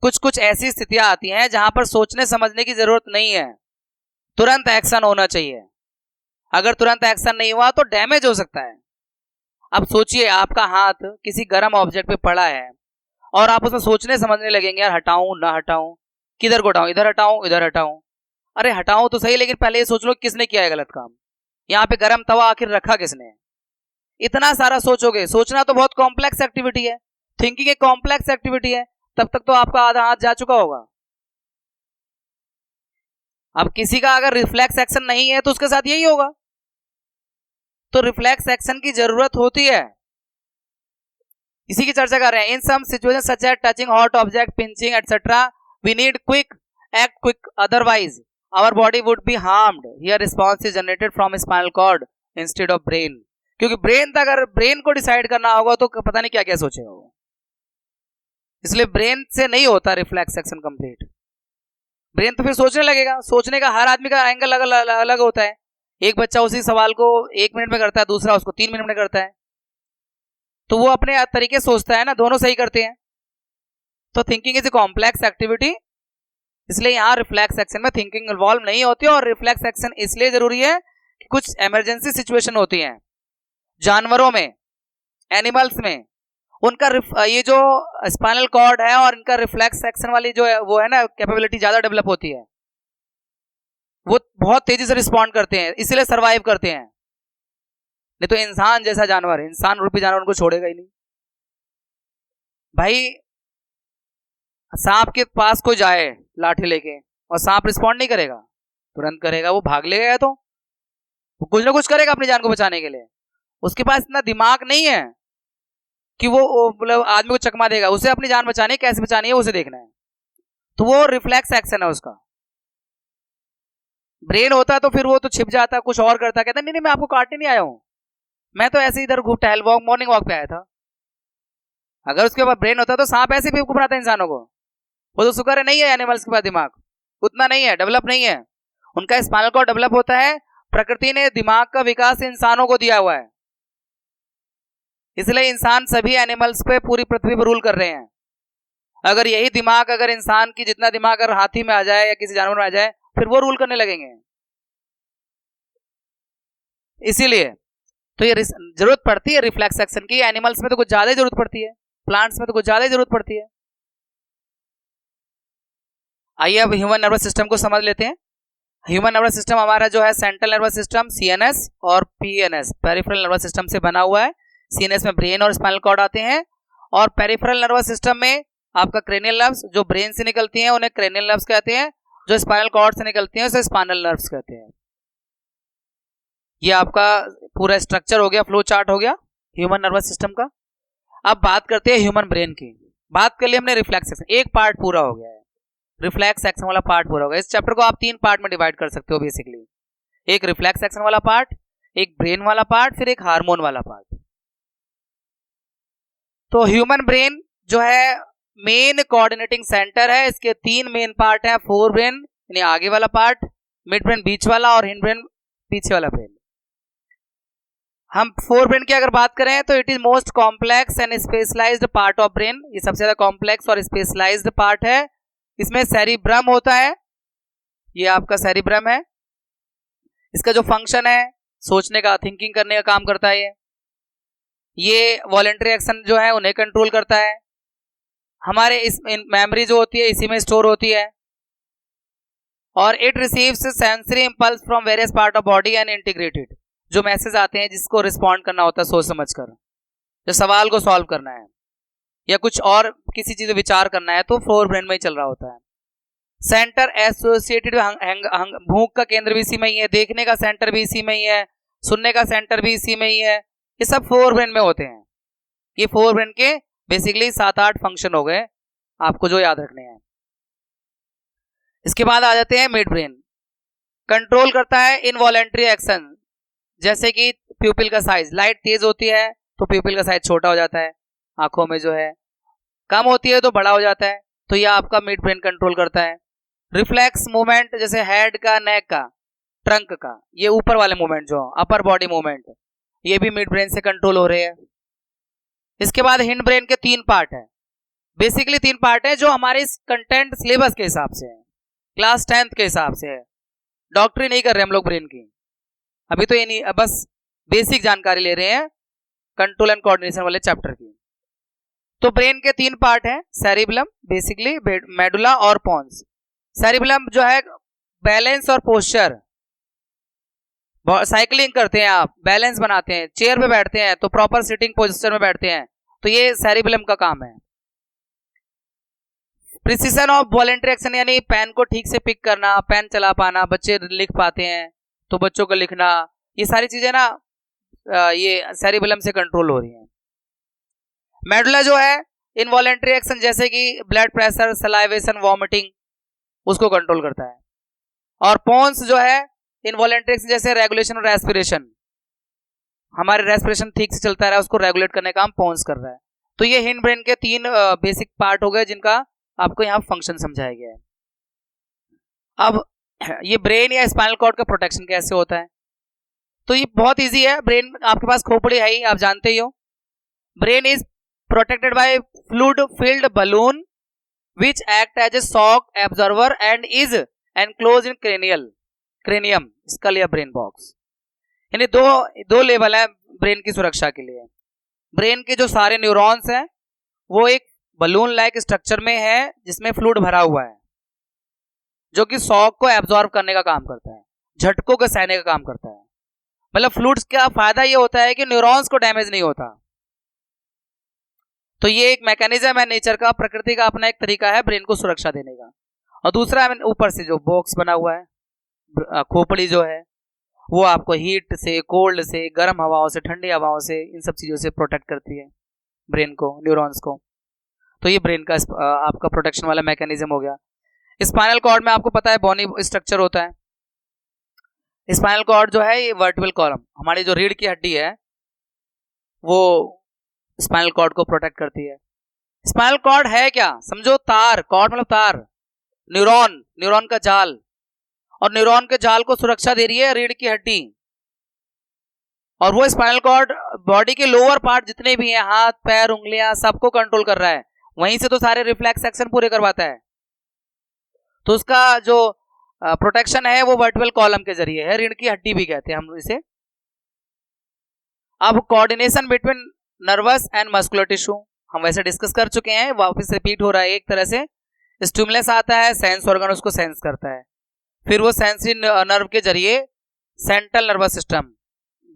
Speaker 1: कुछ कुछ ऐसी स्थितियां आती हैं जहां पर सोचने समझने की जरूरत नहीं है, तुरंत एक्शन होना चाहिए। अगर तुरंत एक्शन नहीं हुआ तो डैमेज हो सकता है। अब सोचिए, आपका हाथ किसी गर्म ऑब्जेक्ट पे पड़ा है और आप उसमें सोचने समझने लगेंगे, यार हटाऊं ना हटाऊं, किधर को हटाऊं, इधर हटाऊं इधर हटाऊं। अरे हटाऊं तो सही, लेकिन पहले ये सोच लो किसने किया है गलत काम। यहाँ पे गर्म तवा आखिर रखा किसने? इतना सारा सोचोगे। सोचना तो बहुत कॉम्प्लेक्स एक्टिविटी है, थिंकिंग एक कॉम्प्लेक्स एक्टिविटी है, तब तक तो आपका आधा हाथ जा चुका होगा। अब किसी का अगर रिफ्लेक्स एक्शन नहीं है तो उसके साथ यही होगा। तो रिफ्लेक्स एक्शन की जरूरत होती है, इसी की चर्चा कर रहे हैं। In some situation such as touching hot object, pinching etcetera, we need quick act quick, otherwise our body would be harmed. Here response is generated from spinal cord instead of brain. क्योंकि brain था, अगर brain को decide करना होगा तो पता नहीं क्या क्या सोचेगा वो, इसलिए ब्रेन से नहीं होता रिफ्लेक्स एक्शन कंप्लीट। ब्रेन तो फिर सोचने लगेगा। सोचने का हर आदमी का एंगल अलग अलग होता है। एक बच्चा उसी सवाल को 1 मिनट में करता है, दूसरा उसको 3 मिनट में करता है, तो वो अपने तरीके सोचता है ना, दोनों सही करते हैं। तो thinking is a complex activity, इसलिए यहाँ रिफ्लेक्स एक्शन में थिंकिंग इन्वॉल्व नहीं होती। और रिफ्लेक्स एक्शन इसलिए जरूरी है कि कुछ इमरजेंसी सिचुएशन होती हैं जानवरों में, एनिमल्स में, उनका ये जो स्पाइनल कॉर्ड है और इनका रिफ्लेक्स एक्शन वाली जो है वो है ना कैपेबिलिटी ज्यादा डेवलप होती है, वो बहुत तेजी से रिस्पॉन्ड करते हैं, इसलिए सरवाइव करते हैं। नहीं तो इंसान जैसा जानवर, इंसान रूपी जानवर उनको छोड़ेगा ही नहीं। भाई सांप के पास कोई जाए लाठी लेके और सांप रिस्पॉन्ड नहीं करेगा? तुरंत करेगा, वो भाग लेगा, तो वो कुछ ना कुछ करेगा अपनी जान को बचाने के लिए। उसके पास इतना दिमाग नहीं है कि वो मतलब आदमी को चकमा देगा। उसे अपनी जान बचानी है, कैसे बचानी है उसे देखना है, तो वो रिफ्लेक्स एक्शन है उसका। ब्रेन होता तो फिर वो तो छिप जाता, कुछ और करता, कहता नहीं नहीं मैं आपको काटने नहीं आया हूं, मैं तो ऐसे इधर टहल वॉक, मॉर्निंग वॉक पे आया था। अगर उसके पास ब्रेन होता तो सांप ऐसे भी बनाता इंसानों को। वो तो शुक्र है नहीं है, एनिमल्स के पास दिमाग उतना नहीं है, डेवलप नहीं है, उनका स्पाइनल कॉर्ड डेवलप होता है। प्रकृति ने दिमाग का विकास इंसानों को दिया हुआ है, इसलिए इंसान सभी एनिमल्स पे पूरी पृथ्वी पर रूल कर रहे हैं। अगर यही दिमाग अगर इंसान की जितना दिमाग अगर हाथी में आ जाए या किसी जानवर में आ जाए, फिर वो रूल करने लगेंगे। इसीलिए तो ये जरूरत पड़ती है रिफ्लेक्स एक्शन की। एनिमल्स में तो कुछ ज्यादा ही जरूरत पड़ती है, प्लांट्स में तो कुछ ज्यादा ही जरूरत पड़ती है। आइए अब ह्यूमन नर्वस सिस्टम को समझ लेते हैं। ह्यूमन नर्वस सिस्टम हमारा जो है सेंट्रल नर्वस सिस्टम सीएनएस और पीएनएस पेरिफेरल नर्वस सिस्टम से बना हुआ है। सीएनएस में ब्रेन और स्पाइनल कॉर्ड आते हैं, और पेरिफेरल नर्वस सिस्टम में आपका क्रेनियल नर्व्स जो ब्रेन से निकलती हैं उन्हें क्रेनियल नर्व्स कहते हैं, जो स्पाइनल कॉर्ड से निकलती हैं उसे स्पाइनल नर्व्स कहते हैं। ये आपका पूरा स्ट्रक्चर हो गया, फ्लो चार्ट हो गया ह्यूमन नर्वस सिस्टम का। अब बात करते हैं ह्यूमन ब्रेन की। बात कर ली हमने रिफ्लेक्स एक्शन, एक पार्ट पूरा हो गया है, रिफ्लेक्स एक्शन वाला पार्ट पूरा हो गया। इस चैप्टर को आप 3 पार्ट में डिवाइड कर सकते हो बेसिकली, एक रिफ्लेक्स एक्शन वाला पार्ट, एक ब्रेन वाला पार्ट, फिर एक हार्मोन वाला पार्ट। तो ह्यूमन ब्रेन जो है मेन कोऑर्डिनेटिंग सेंटर है, इसके 3 मेन पार्ट है, फोर ब्रेन यानी आगे वाला पार्ट, मिड ब्रेन बीच वाला और हिंड ब्रेन पीछे वाला ब्रेन। हम फोर ब्रेन की अगर बात करें तो it is most complex and specialised part of brain, ये सबसे ज्यादा कॉम्प्लेक्स और स्पेशलाइज्ड पार्ट है। इसमें सेरिब्रम होता है, ये आपका सेरिब्रम है। इसका जो फंक्शन है सोचने का, थिंकिंग करने का काम करता है ये वॉलेंटरी एक्शन जो है उन्हें कंट्रोल करता है। हमारे इस मेमोरी जो होती है इसी में स्टोर होती है। और it receives sensory impulse from various part of body and integrated, जो मैसेज आते हैं जिसको रिस्पॉन्ड करना होता है सोच समझकर, जो सवाल को सॉल्व करना है या कुछ और किसी चीज विचार करना है तो फोर ब्रेन में ही चल रहा होता है। सेंटर एसोसिएटेड, भूख का केंद्र भी इसी में ही है, देखने का सेंटर भी इसी में ही है, सुनने का सेंटर भी इसी में ही है, ये सब फोर ब्रेन में होते हैं। ये फोर ब्रेन के बेसिकली 7-8 फंक्शन हो गए आपको जो याद रखने हैं। इसके बाद आ जाते हैं मिड ब्रेन, कंट्रोल करता है इनवॉलेंटरी एक्शन, जैसे कि प्यूपिल का साइज, लाइट तेज होती है तो प्यूपिल का साइज छोटा हो जाता है, आंखों में जो है कम होती है तो बड़ा हो जाता है, तो यह आपका मिड ब्रेन कंट्रोल करता है। रिफ्लेक्स मूवमेंट, जैसे हेड का, नेक का, ट्रंक का, ये ऊपर वाले मूवमेंट जो अपर बॉडी मूवमेंट, ये भी मिड ब्रेन से कंट्रोल हो रहे हैं। इसके बाद हिंड ब्रेन के 3 पार्ट है, बेसिकली 3 पार्ट है जो हमारे इस कंटेंट सिलेबस के हिसाब से है, क्लास 10th के हिसाब से है, डॉक्टरी नहीं कर रहे हम लोग ब्रेन की अभी, तो ये नहीं, बस बेसिक जानकारी ले रहे हैं कंट्रोल एंड कोऑर्डिनेशन वाले चैप्टर की। तो ब्रेन के 3 पार्ट है, सेरिबलम, बेसिकली मेडुला और पोन्स। सेरिबलम जो है बैलेंस और पोस्चर, साइकिलिंग करते हैं आप, बैलेंस बनाते हैं, चेयर पे बैठते हैं तो प्रॉपर सिटिंग पोस्चर में बैठते हैं, तो ये सेरिबलम का काम है। प्रिसिशन ऑफ वॉलेंटरी एक्शन, यानी पेन को ठीक से पिक करना, पेन चला पाना, बच्चे लिख पाते हैं तो बच्चों को लिखना, ये सारी चीजें ना ये सेरिबलम से कंट्रोल हो रही हैं। मेडुला जो है इनवॉलेंटरी एक्शन जैसे कि ब्लड प्रेशर, सलाइवेशन, वॉमिटिंग, उसको कंट्रोल करता है। और पोन्स जो है इनवॉलेंटरी एक्शन जैसे रेगुलेशन और रेस्पिरेशन, हमारे रेस्पिरेशन ठीक से चलता रहा उसको रेगुलेट करने का काम पोन्स कर रहा है। तो ये हिंड ब्रेन के 3 बेसिक पार्ट हो गए जिनका आपको यहाँ फंक्शन समझाया गया है। अब ये ब्रेन या स्पाइनल कॉर्ड का प्रोटेक्शन कैसे होता है, तो ये बहुत इजी है। ब्रेन आपके पास खोपड़ी है ही, आप जानते ही हो। Brain is protected by fluid filled balloon which act as a shock absorber and is enclosed in cranium, skull या ब्रेन बॉक्स। यानी दो लेवल है ब्रेन की सुरक्षा के लिए। ब्रेन के जो सारे न्यूरॉन्स हैं वो एक बलून लाइक स्ट्रक्चर में है जिसमें फ्लूइड भरा हुआ है, जो कि शॉक को एब्जॉर्ब करने का काम करता है, झटकों को सहने का काम करता है। मतलब फ्लूइड्स का फायदा ये होता है कि न्यूरॉन्स को डैमेज नहीं होता। तो ये एक मैकेनिज्म है नेचर का, प्रकृति का अपना एक तरीका है ब्रेन को सुरक्षा देने का। और दूसरा ऊपर से जो बॉक्स बना हुआ है, खोपड़ी जो है वो आपको हीट से, कोल्ड से, गर्म हवाओं से, ठंडी हवाओं से, इन सब चीजों से प्रोटेक्ट करती है ब्रेन को, न्यूरॉन्स को। तो ये ब्रेन का आपका प्रोटेक्शन वाला मैकेनिज्म हो गया। स्पाइनल कॉर्ड में आपको पता है बोनी स्ट्रक्चर होता है। स्पाइनल कॉर्ड जो है ये वर्टिब्रल कॉलम, हमारी जो रीढ़ की हड्डी है वो स्पाइनल कॉर्ड को प्रोटेक्ट करती है। स्पाइनल कॉर्ड है क्या, समझो तार, कॉर्ड मतलब तार, न्यूरॉन का जाल, और न्यूरॉन के जाल को सुरक्षा दे रही है रीढ़ की हड्डी। और वो स्पाइनल कॉर्ड बॉडी के लोअर पार्ट जितने भी हैं, हाथ, पैर, उंगलियां, सबको कंट्रोल कर रहा है, वहीं से तो सारे रिफ्लेक्स एक्शन पूरे करवाता है। तो उसका जो प्रोटेक्शन है वो वर्टिब्रल कॉलम के जरिए है, रीढ़ की हड्डी भी कहते हैं हम इसे। अब coordination between nervous and muscular tissue हम वैसे डिस्कस कर चुके हैं, वापस रिपीट हो रहा है। एक तरह से स्टिमुलस आता है, सेंस ऑर्गन उसको सेंस करता है, फिर वो सेंसरी नर्व के जरिए सेंट्रल नर्वस सिस्टम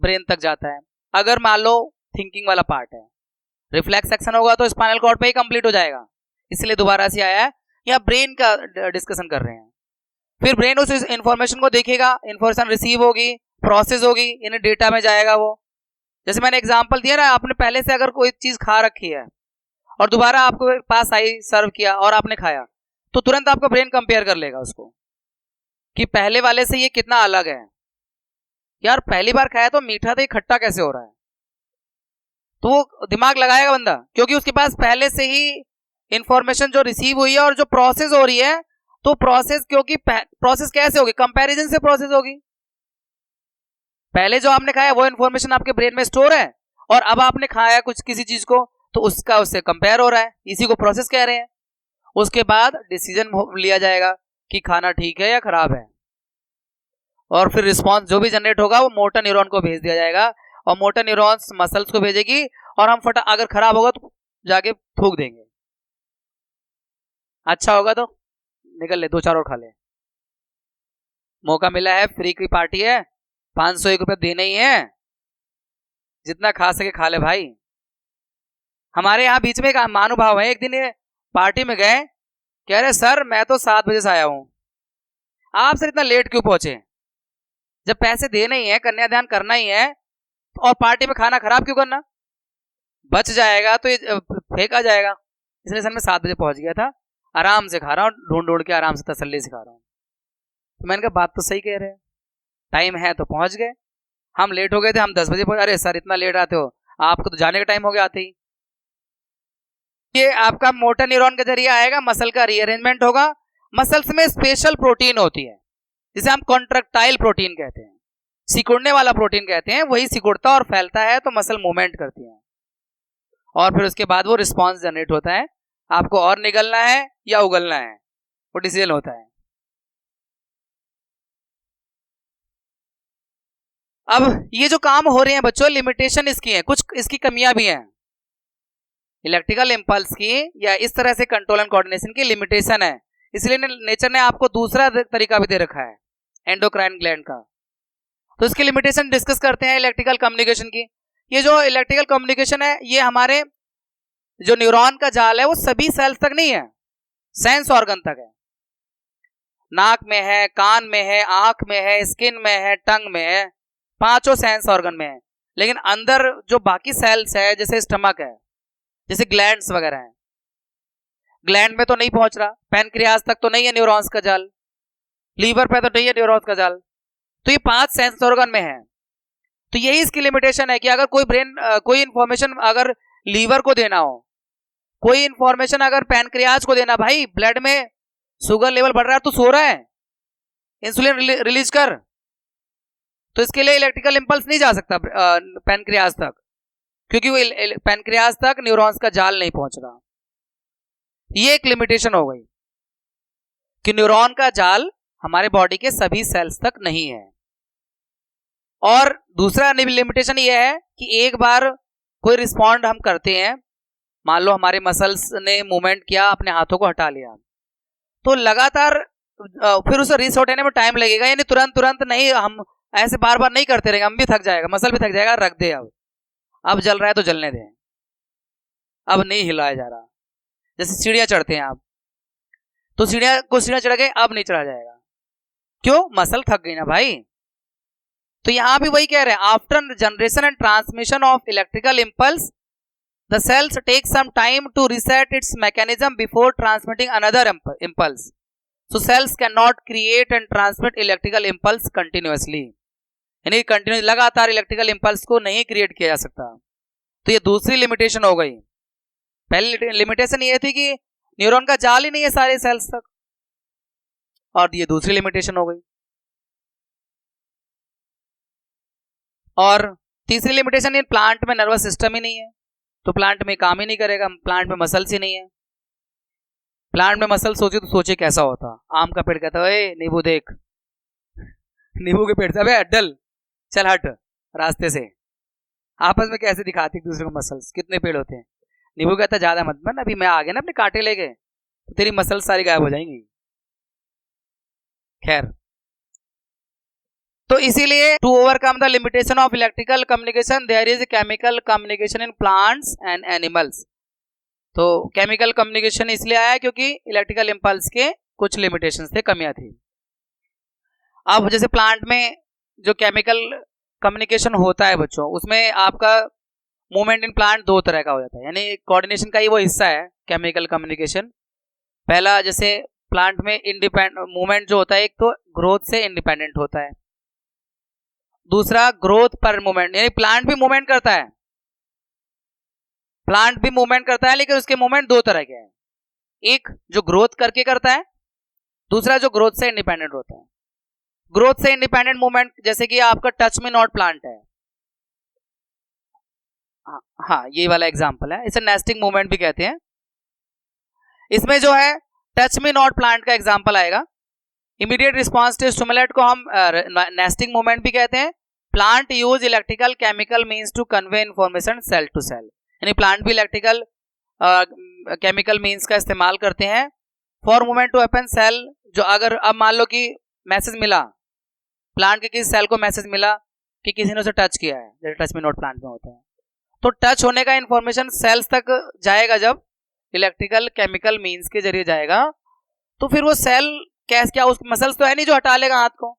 Speaker 1: ब्रेन तक जाता है। अगर मान लो थिंकिंग वाला पार्ट है, रिफ्लेक्स एक्शन होगा तो स्पाइनल कॉर्ड पे ही कंप्लीट हो जाएगा, इसलिए दोबारा से आया है, या ब्रेन का डिस्कशन कर रहे हैं। फिर ब्रेन उस इंफॉर्मेशन को देखेगा, इंफॉर्मेशन रिसीव होगी, प्रोसेस होगी, इन डेटा में जाएगा वो। जैसे मैंने एग्जांपल दिया ना, आपने पहले से अगर कोई चीज खा रखी है और दोबारा आपको पास आई, सर्व किया और आपने खाया, तो तुरंत आपका ब्रेन कंपेयर कर लेगा उसको कि पहले वाले से ये कितना अलग है। यार पहली बार खाया तो मीठा था, ये खट्टा कैसे हो रहा है, तो वो दिमाग लगाएगा बंदा, क्योंकि उसके पास पहले से ही इंफॉर्मेशन जो रिसीव हुई है और जो प्रोसेस हो रही है, तो प्रोसेस, क्योंकि प्रोसेस कैसे होगी, कंपैरिजन से प्रोसेस होगी। पहले जो आपने खाया वो इंफॉर्मेशन आपके ब्रेन में स्टोर है, और अब आपने खाया कुछ किसी चीज को तो उसका उससे कंपेयर हो रहा है, इसी को प्रोसेस कह रहे हैं। उसके बाद डिसीजन लिया जाएगा कि खाना ठीक है या खराब है। और फिर रिस्पॉन्स जो भी जनरेट होगा वो मोटर न्यूरॉन को भेज दिया जाएगा और मोटर न्यूरॉन्स मसल्स को भेजेगी और हम अगर खराब होगा तो जाके फूक देंगे, अच्छा होगा तो निकल ले, 2-4 और खा ले। मौका मिला है, फ्री की पार्टी है, 501 रुपये देने ही है, जितना खा सके खा ले भाई। हमारे यहाँ बीच में एक महानुभाव है, एक दिन ये पार्टी में गए, कह रहे सर मैं तो 7 बजे से आया हूं, आप सर इतना लेट क्यों पहुंचे? जब पैसे देने ही है, कन्यादान करना ही है, और पार्टी में खाना खराब क्यों करना? बच जाएगा तो ये फेंका जाएगा। इसलिए सर मैं 7 बजे पहुंच गया था, आराम से खा रहा हूँ, ढूंढ ढूंढ के आराम से तसल्ली से खा रहा हूँ। तो मैंने कहा बात तो सही कह रहे हैं, टाइम है तो पहुंच गए, हम लेट हो गए थे, हम 10 बजे पहुंचे। अरे सर इतना लेट आते हो, आपको तो जाने का टाइम हो गया आते ही। ये आपका मोटर न्यूरॉन के जरिए आएगा, मसल का रीअरेंजमेंट होगा। मसल्स में स्पेशल प्रोटीन होती है जिसे हम कॉन्ट्रैक्टाइल प्रोटीन कहते हैं, सिकुड़ने वाला प्रोटीन कहते हैं। वही सिकुड़ता और फैलता है तो मसल मूवमेंट करती है और फिर उसके बाद वो रिस्पॉन्स जनरेट होता है। आपको और निगलना है या उगलना है वो डिसीजन होता है। अब ये जो काम हो रहे हैं बच्चों, लिमिटेशन इसकी है, कुछ इसकी कमियां भी हैं। इलेक्ट्रिकल इंपल्स की या इस तरह से कंट्रोल एंड कोऑर्डिनेशन की लिमिटेशन है, इसलिए नेचर ने आपको दूसरा तरीका भी दे रखा है, एंडोक्राइन ग्लैंड का। तो इसकी लिमिटेशन डिस्कस करते हैं इलेक्ट्रिकल कम्युनिकेशन की। ये जो इलेक्ट्रिकल कम्युनिकेशन है, ये हमारे जो न्यूरॉन का जाल है वो सभी सेल्स तक नहीं है, सेंस ऑर्गन तक है। नाक में है, कान में है, आंख में है, स्किन में है, टंग में है, 5 सेंस ऑर्गन में है। लेकिन अंदर जो बाकी सेल्स है, जैसे स्टमक है, जैसे ग्लैंड्स वगैरह हैं, ग्लैंड में तो नहीं पहुंच रहा, पैनक्रियाज तक तो नहीं है न्यूरॉन्स का जाल, लीवर पे तो नहीं है न्यूरॉन्स का जाल, तो ये 5 सेंस ऑर्गन में है। तो यही इसकी लिमिटेशन है कि अगर कोई इंफॉर्मेशन अगर लीवर को देना हो, कोई इंफॉर्मेशन अगर पैनक्रियाज को देना, भाई ब्लड में शुगर लेवल बढ़ रहा है, तो सो रहा है, इंसुलिन रिलीज कर, तो इसके लिए इलेक्ट्रिकल इंपल्स नहीं जा सकता पैनक्रियाज तक, क्योंकि वो पैनक्रियाज तक न्यूरॉन्स का जाल नहीं पहुंच रहा। ये एक लिमिटेशन हो गई कि न्यूरॉन का जाल हमारे बॉडी के सभी सेल्स तक नहीं है। और दूसरा लिमिटेशन ये है कि एक बार कोई रिस्पॉन्ड हम करते हैं, मान लो हमारे मसल्स ने मूवमेंट किया, अपने हाथों को हटा लिया, तो लगातार फिर उसे रीसेट होने में टाइम लगेगा, यानी तुरंत नहीं, हम ऐसे बार बार नहीं करते रहेंगे, हम भी थक जाएगा, मसल भी थक जाएगा, रख दे, अब जल रहा है तो जलने दें, अब नहीं हिलाया जा रहा। जैसे सीढ़ियां चढ़ते हैं आप, तो सीढ़ियां चढ़ गए, अब नहीं चढ़ा जाएगा, क्यों? मसल थक गई ना भाई। तो यहां भी वही कह रहे हैं, after generation and transmission of electrical impulse the cells take some time to reset its mechanism before transmitting another impulse, so cells can not create and transmit electrical impulse continuously, यानी कंटिन्यूस लगातार electrical impulse को नहीं create किया जा सकता। तो ये दूसरी लिमिटेशन हो गई। पहली लिमिटेशन ये थी कि न्यूरॉन का जाल ही नहीं है सारे सेल्स तक, और ये दूसरी लिमिटेशन हो गई। और तीसरी लिमिटेशन, ये प्लांट में नर्वस सिस्टम ही नहीं है, तो प्लांट में काम ही नहीं करेगा, प्लांट में मसल्स ही नहीं है। प्लांट में मसल सोचे तो सोचे कैसा होता, आम का पेड़ कहता है नींबू देख, नींबू के पेड़ से अड्डल चल हट रास्ते से, आपस में कैसे दिखाते एक दूसरे को मसल्स, कितने पेड़ होते हैं। नींबू कहता ज्यादा मत बन, अभी मैं आ गया ना अपने कांटे लेके, तो तेरी मसल्स सारी गायब हो जाएंगी। खैर, तो इसीलिए to overcome the limitation of electrical communication there is chemical communication in plants and animals. तो केमिकल कम्युनिकेशन इसलिए आया क्योंकि इलेक्ट्रिकल इंपल्स के कुछ लिमिटेशंस थे, कमियां थी। अब जैसे प्लांट में जो केमिकल कम्युनिकेशन होता है बच्चों, उसमें आपका मूवमेंट इन प्लांट 2 तरह का हो जाता है, यानी कोऑर्डिनेशन का ही वो हिस्सा है केमिकल कम्युनिकेशन। पहला, जैसे प्लांट में इंडिपेंडेंट मूवमेंट जो होता है, एक तो ग्रोथ से इंडिपेंडेंट होता है, दूसरा ग्रोथ पर मूवमेंट, यानी प्लांट भी मूवमेंट करता है, प्लांट भी मूवमेंट करता है, लेकिन उसके मूवमेंट 2 तरह के हैं, एक जो ग्रोथ करके करता है, दूसरा जो ग्रोथ से इंडिपेंडेंट होता है। ग्रोथ से इंडिपेंडेंट मूवमेंट जैसे कि आपका टच मी नॉट प्लांट है, हाँ ये वाला एग्जांपल है, इसे नेस्टिंग मूवमेंट भी कहते हैं। इसमें जो है टच मी नॉट प्लांट का एग्जांपल आएगा, इमीडिएट रिस्पॉन्स टू स्टिमुलेट को हम नेस्टिंग मूवमेंट भी कहते हैं। Plant use electrical chemical means to convey information cell to cell, यानी प्लांट भी इलेक्ट्रिकल केमिकल मीन्स का इस्तेमाल करते हैं for movement to happen cell. जो अगर अब मान लो कि मैसेज मिला, प्लांट के किसी सेल को मैसेज मिला कि किसी ने उसे टच किया है, जैसे टच मी नॉट प्लांट में होता है, तो टच होने का इंफॉर्मेशन सेल्स तक जाएगा जब इलेक्ट्रिकल केमिकल मीन्स के जरिए जाएगा, तो फिर वो सेल कैसे, क्या उस मसल्स तो है नहीं जो हटा लेगा हाथ को,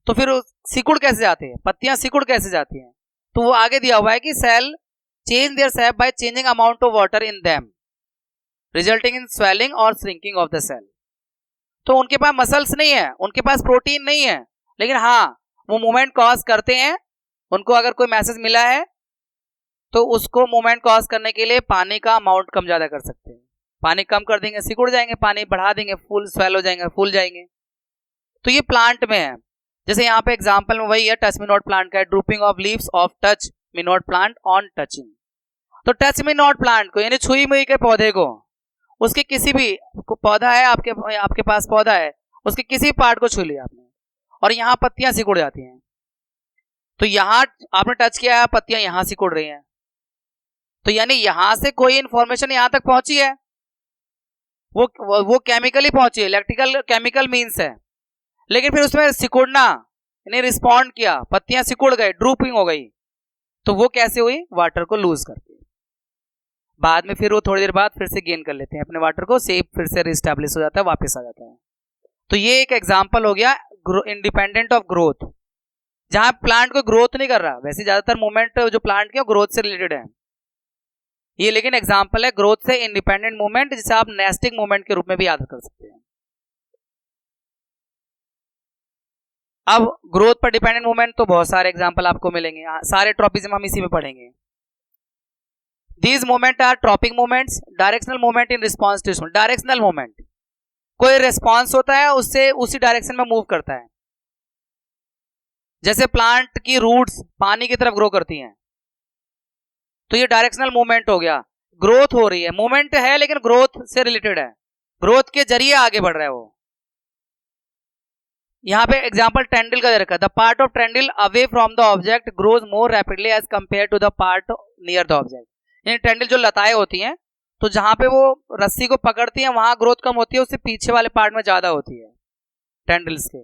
Speaker 1: तो फिर सिकुड़ कैसे जाती है, पत्तियां सिकुड़ कैसे जाती हैं, तो वो आगे दिया हुआ है कि cell change their shape by changing amount of water in them resulting in swelling और श्रिंकिंग ऑफ द सेल। तो उनके पास मसल्स नहीं है, उनके पास प्रोटीन नहीं है, लेकिन हाँ वो मूवमेंट कॉज करते हैं। उनको अगर कोई मैसेज मिला है तो उसको मूवमेंट कॉज करने के लिए पानी का अमाउंट कम ज्यादा कर सकते हैं। पानी कम कर देंगे सिकुड़ जाएंगे, पानी बढ़ा देंगे फुल स्वेल हो जाएंगे, फूल जाएंगे। तो ये प्लांट में है। जैसे यहाँ पे एग्जांपल में वही है, टच मी नॉट प्लांट का है, drooping of leaves of touch me not plant on touching. तो टच मी नॉट प्लांट को यानी छुई मुई के पौधे को, उसके किसी भी पौधा है आपके पास पौधा है, उसके किसी पार्ट को छू लिया आपने और यहाँ पत्तियां सिकुड़ जाती हैं, तो यहाँ आपने टच किया है, पत्तियां यहाँ सिकुड़ रही हैं, तो यानी यहां से कोई इंफॉर्मेशन यहां तक पहुंची है, वो केमिकली पहुंची है, इलेक्ट्रिकल केमिकल मींस है, लेकिन फिर उसमें सिकुड़ना यानी रिस्पॉन्ड किया, पत्तियां सिकुड़ गई, ड्रूपिंग हो गई, तो वो कैसे हुई, वाटर को लूज करके। बाद में फिर वो थोड़ी देर बाद फिर से गेन कर लेते हैं अपने वाटर को, शेप फिर से रिस्टैब्लिश हो जाता है, वापस आ जाता है। तो ये एक एग्जांपल हो गया इंडिपेंडेंट ऑफ ग्रोथ, जहां प्लांट को ग्रोथ नहीं कर रहा। वैसे ज्यादातर मूवमेंट जो प्लांट के ग्रोथ से रिलेटेड है, ये लेकिन एग्जांपल है ग्रोथ से इंडिपेंडेंट मूवमेंट, जिसे आप नेस्टिंग मूवमेंट के रूप में भी याद कर सकते हैं। अब ग्रोथ पर डिपेंडेंट मूवमेंट तो बहुत सारे एग्जांपल आपको मिलेंगे, सारे ट्रॉपिज्म हम इसी में पढ़ेंगे। These movement are tropic movements, directional movement in response to stimulus। Directional movement, कोई रिस्पॉन्स होता है उससे उसी डायरेक्शन में मूव करता है। जैसे प्लांट की रूट्स पानी की तरफ ग्रो करती हैं, तो ये डायरेक्शनल मूवमेंट हो गया, ग्रोथ हो रही है, मूवमेंट है लेकिन ग्रोथ से रिलेटेड है, ग्रोथ के जरिए आगे बढ़ रहा है वो। यहाँ पे एग्जांपल ट्रेंडिल का दे रखा है, the part of tendril away from the object grows more rapidly as compare to the part near the object. यानी ट्रेंडिल जो लताएं होती हैं, तो जहां पे वो रस्सी को पकड़ती हैं वहां ग्रोथ कम होती है, उससे पीछे वाले पार्ट में ज्यादा होती है ट्रेंडिल्स के।